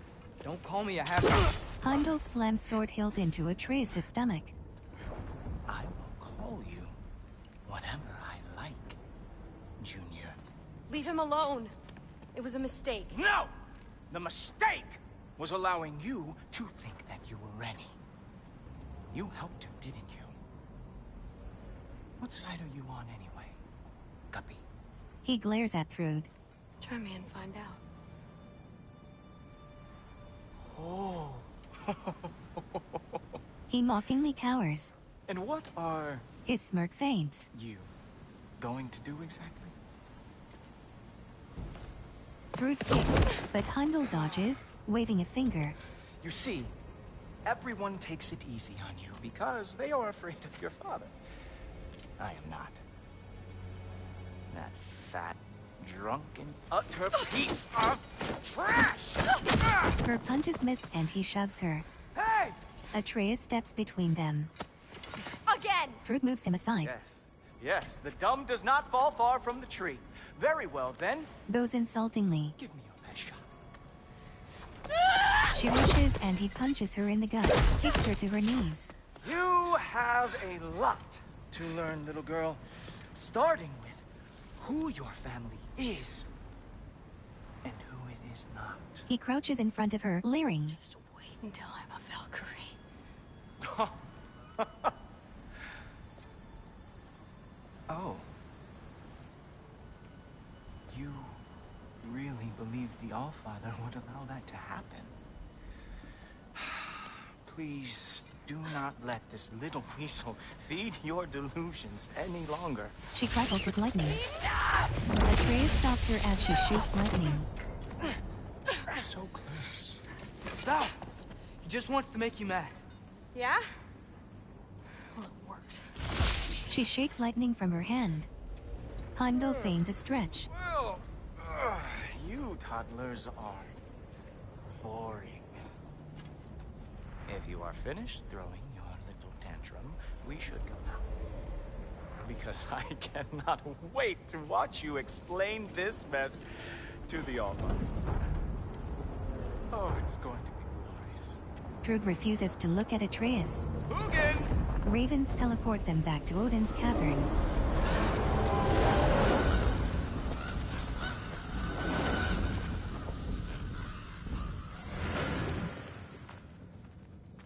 Don't call me a half-breed. Heimdall slams sword hilt into Atreus' stomach. I will call you whatever I like, Junior. Leave him alone. It was a mistake. No! The mistake was allowing you to think that you were Rennie. You helped him, didn't you? What side are you on anyway, Guppy? He glares at Thrud. Try me and find out. Oh. He mockingly cowers. And what are His smirk fades. you going to do exactly? Thrud kicks, but Heimdall dodges, waving a finger. You see, everyone takes it easy on you because they are afraid of your father. I am not. That fat, drunken, utter piece of trash! Her punches miss and he shoves her. Hey! Atreus steps between them. Again! Thrud moves him aside. Yes, the dumb does not fall far from the tree. Very well, then. Bows insultingly. Give me your best shot. She rushes and he punches her in the gut, kicks her to her knees. You have a lot to learn, little girl. Starting with who your family is and who it is not. He crouches in front of her, leering. Just wait until I'm a Valkyrie. Oh. You really believed the Allfather would allow that to happen? Please do not let this little weasel feed your delusions any longer. She crackles with lightning. Atreus stops her as she shoots lightning. So close. Stop! He just wants to make you mad. Yeah? Well, it worked. She shakes lightning from her hand. Heimdall feigns a stretch. Well, you toddlers are boring. If you are finished throwing your little tantrum, we should go now. Because I cannot wait to watch you explain this mess to the Allfather. Oh, it's going to be glorious. Thrud refuses to look at Atreus. Hugin! Ravens teleport them back to Odin's cavern.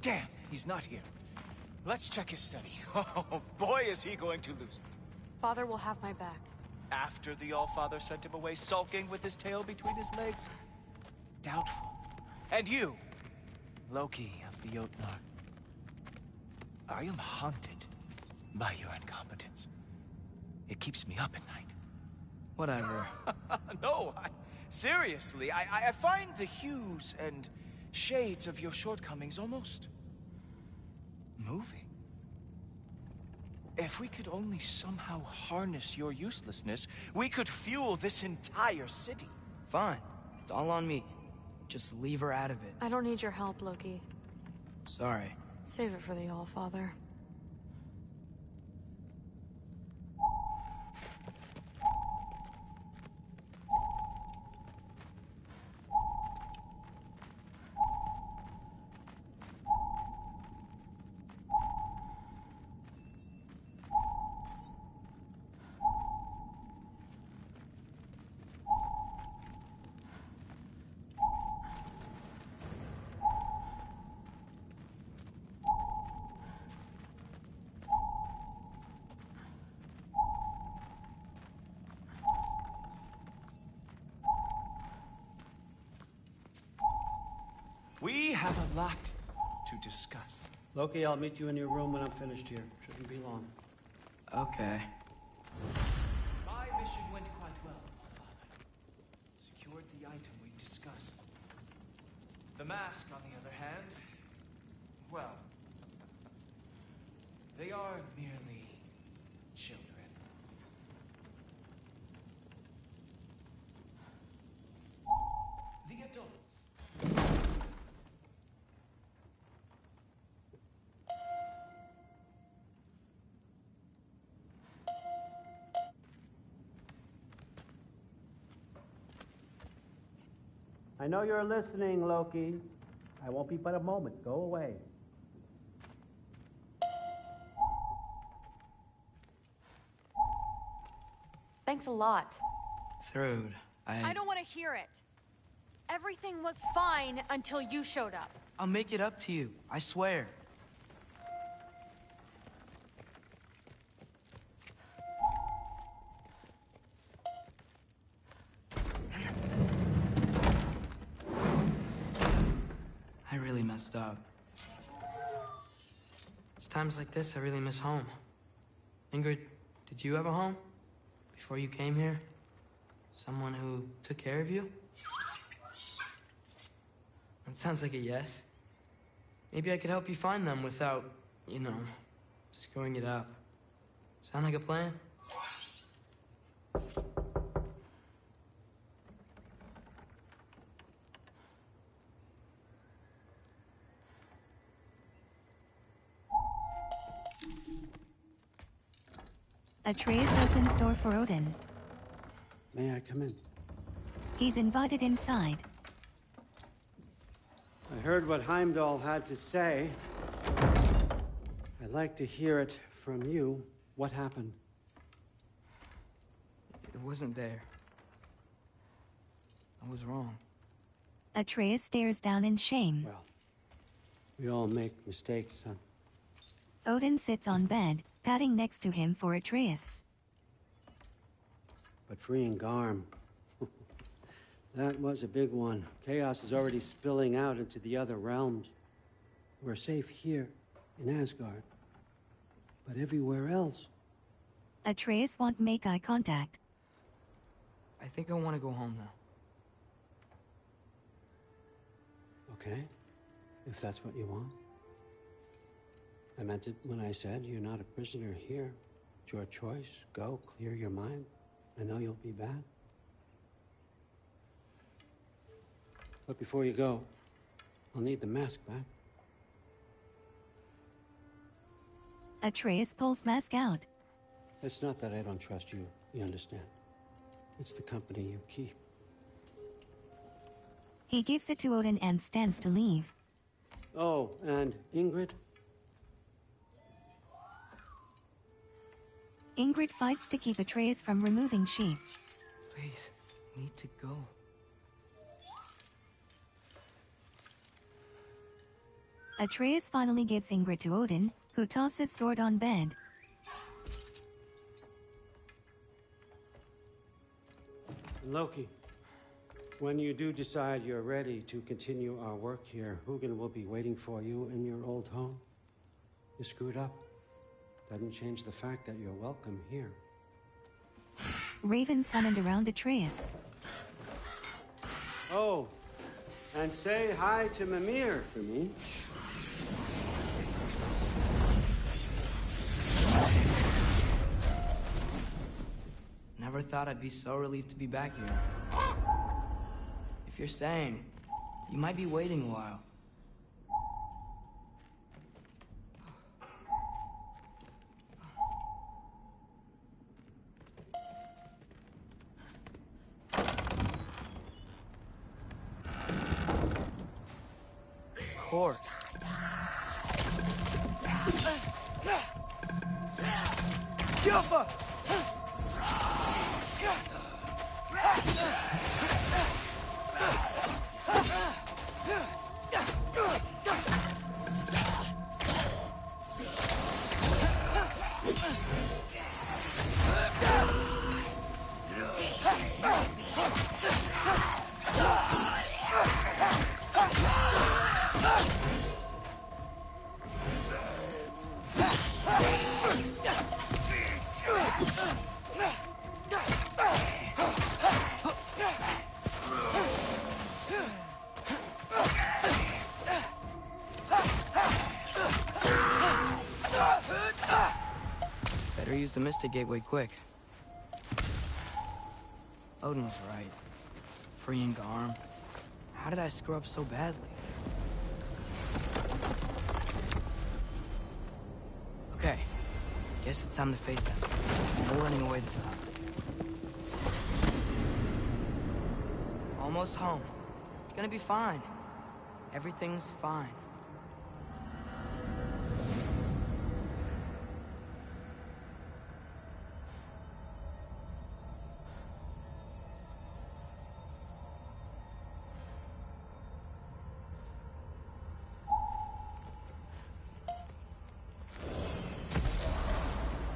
Damn, he's not here. Let's check his study. Oh, boy, is he going to lose it. Father will have my back. After the Allfather sent him away sulking with his tail between his legs? Doubtful. And you, Loki of the Jotnar. I am haunted by your incompetence. It keeps me up at night. Whatever. No, seriously, I find the hues and shades of your shortcomings almost moving. If we could only somehow harness your uselessness, we could fuel this entire city. Fine. It's all on me. Just leave her out of it. I don't need your help, Loki. Sorry. Save it for the Allfather. We have a lot to discuss. Loki, I'll meet you in your room when I'm finished here. Shouldn't be long. Okay. My mission went quite well, Father. Secured the item we discussed. The mask, on the other hand, well, they are merely children. The adults. I know you're listening, Loki. I won't be but a moment. Go away. Thanks a lot. Thrud, I don't want to hear it. Everything was fine until you showed up. I'll make it up to you. I swear. I really messed up. It's times like this I really miss home. Ingrid, did you have a home? Before you came here? Someone who took care of you? That sounds like a yes. Maybe I could help you find them without, screwing it up. Sound like a plan? Atreus opens door for Odin. May I come in? He's invited inside. I heard what Heimdall had to say. I'd like to hear it from you. What happened? It wasn't there. I was wrong. Atreus stares down in shame. Well, we all make mistakes, son. Odin sits on bed, patting next to him for Atreus. But freeing Garm, that was a big one. Chaos is already spilling out into the other realms. We're safe here in Asgard, but everywhere else. Atreus won't make eye contact. I think I want to go home now. Okay, if that's what you want. I meant it when I said you're not a prisoner here. It's your choice. Go, clear your mind. I know you'll be back. But before you go, I'll need the mask back. Atreus pulls mask out. It's not that I don't trust you, you understand? It's the company you keep. He gives it to Odin and stands to leave. Oh, and Ingrid? Ingrid fights to keep Atreus from removing sheath. Please, I need to go. Atreus finally gives Ingrid to Odin, who tosses sword on bed. Loki, when you do decide you're ready to continue our work here, Hugin will be waiting for you in your old home. You screwed up. Doesn't change the fact that you're welcome here. Raven summoned around Atreus. Oh, and say hi to Mimir for me. Never thought I'd be so relieved to be back here. If you're staying, you might be waiting a while. Of course. Gilfa! Better use the Mystic Gateway quick. Odin was right. Freeing Garm. How did I screw up so badly? Okay. Guess it's time to face him. No running away this time. Almost home. It's gonna be fine. Everything's fine.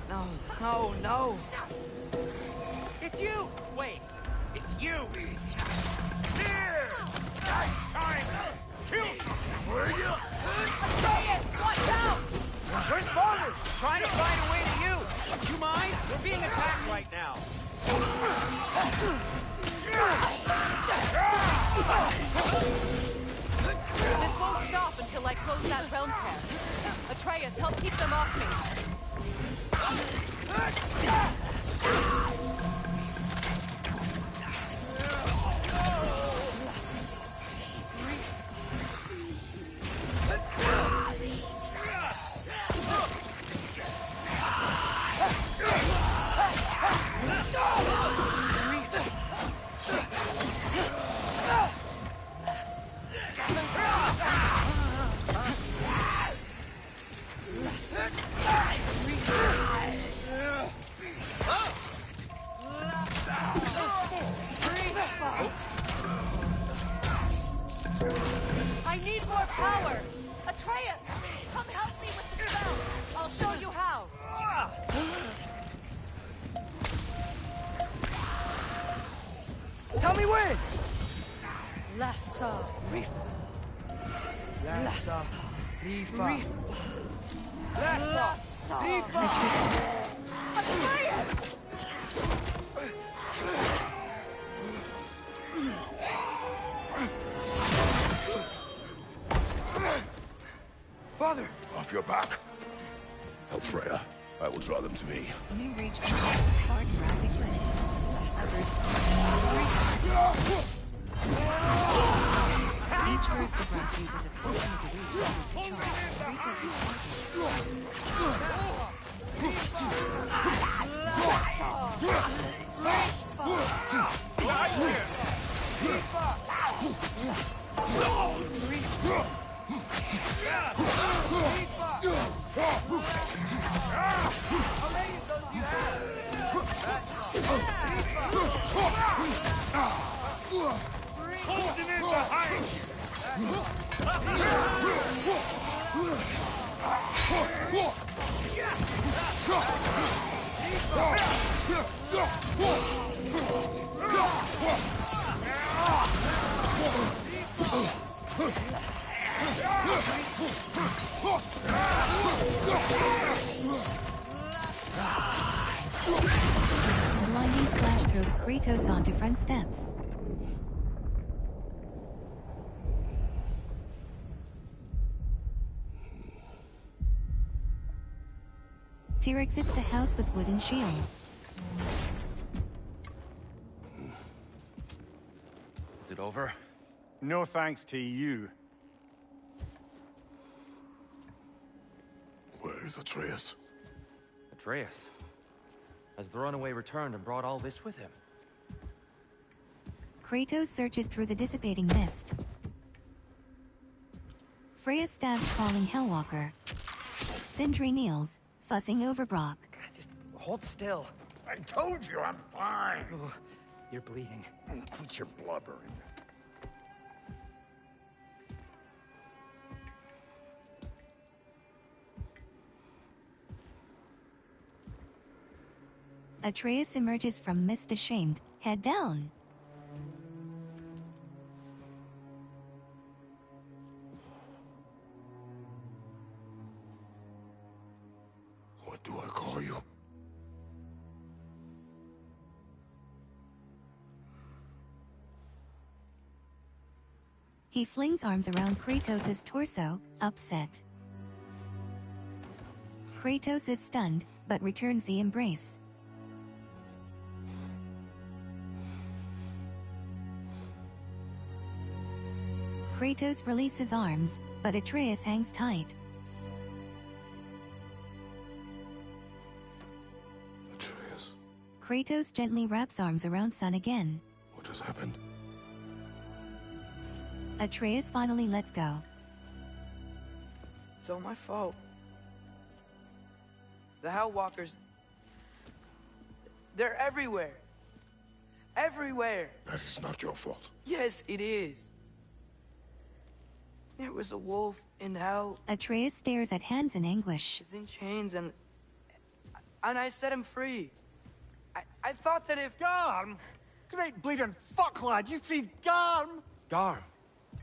No, no, no! It's you! Wait, it's you! Here! Nice time! Kill something, will you? Atreus, watch out! Where's Father? Trying to find a way to you! Do you mind? We're being attacked right now. This won't stop until I close that realm tear. Atreus, help keep them off me. I need more power! Atreus! Come help me with the spell! I'll show you how! Tell me when! Lassa Rifa. Lassa Rifa. Lassa Rifa. Atreus! Father! Off your back. Help Freya. I will draw them to me. New reach Spark graphic list. Each burst of breath uses a portion of the reach to Closing in behind The lightning flash throws Kratos onto front steps. Tyr exits the house with wooden shield. Is it over? No thanks to you. Where is Atreus? Atreus? Has the runaway returned and brought all this with him? Kratos searches through the dissipating mist. Freya stabs falling Hellwalker. Sindri kneels, fussing over Brock. Just hold still. I told you I'm fine. Oh, you're bleeding. Quit your blubbering. Atreus emerges from mist ashamed, head down. What do I call you? He flings arms around Kratos' torso, upset. Kratos is stunned, but returns the embrace. Kratos releases arms, but Atreus hangs tight. Atreus, Kratos gently wraps arms around son again. what has happened? Atreus finally lets go. It's all my fault. The Hellwalkers... they're everywhere. Everywhere. That is not your fault. Yes, it is. There was a wolf in hell. Atreus stares at hands in anguish. He's in chains and I set him free. I thought that if... Garm? Great bleeding fuck, lad. You freed Garm? Garm?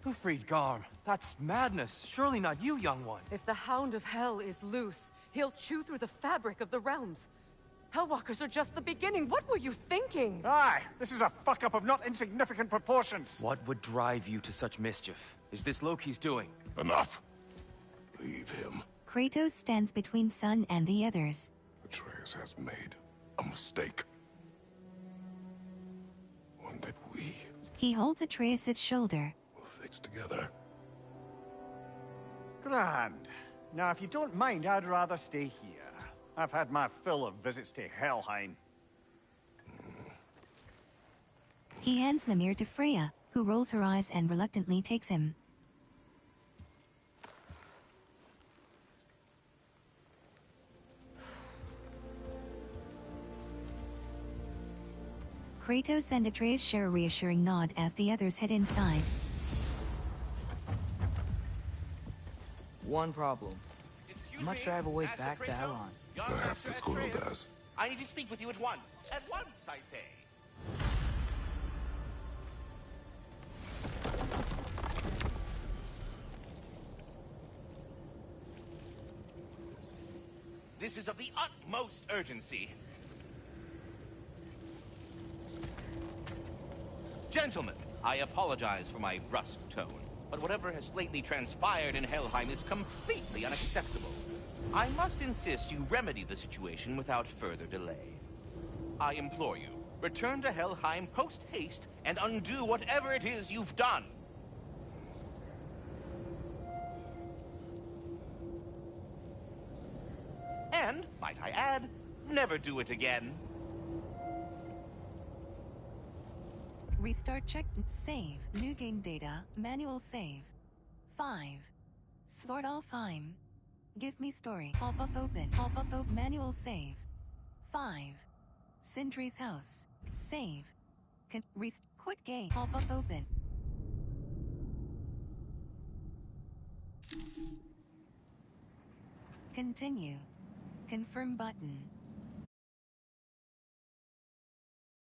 Who freed Garm? That's madness. Surely not you, young one. If the Hound of Hell is loose, he'll chew through the fabric of the realms. Hellwalkers are just the beginning. What were you thinking? Aye, this is a fuck-up of not insignificant proportions. What would drive you to such mischief? Is this Loki's doing? Enough. Leave him. Kratos stands between son and the others. Atreus has made a mistake. One that we He holds Atreus' shoulder. will fix together. Grand. Now, if you don't mind, I'd rather stay here. I've had my fill of visits to Helheim. He hands Mimir to Freya, who rolls her eyes and reluctantly takes him. Kratos and Atreus share a reassuring nod as the others head inside. One problem. I'm not sure I have a way back to Elon. Perhaps the squirrel does. I need to speak with you at once. At once, I say. This is of the utmost urgency. Gentlemen, I apologize for my brusque tone, but whatever has lately transpired in Helheim is completely unacceptable. I must insist you remedy the situation without further delay. I implore you, return to Helheim post-haste and undo whatever it is you've done. And, might I add, never do it again. Restart check. Save. New game data. Manual save. 5. Sword all fine. Give me story. Pop-up open. Pop-up open. Manual save. 5. Sindri's house. Save. Quit game. Pop-up open. Continue. Confirm button.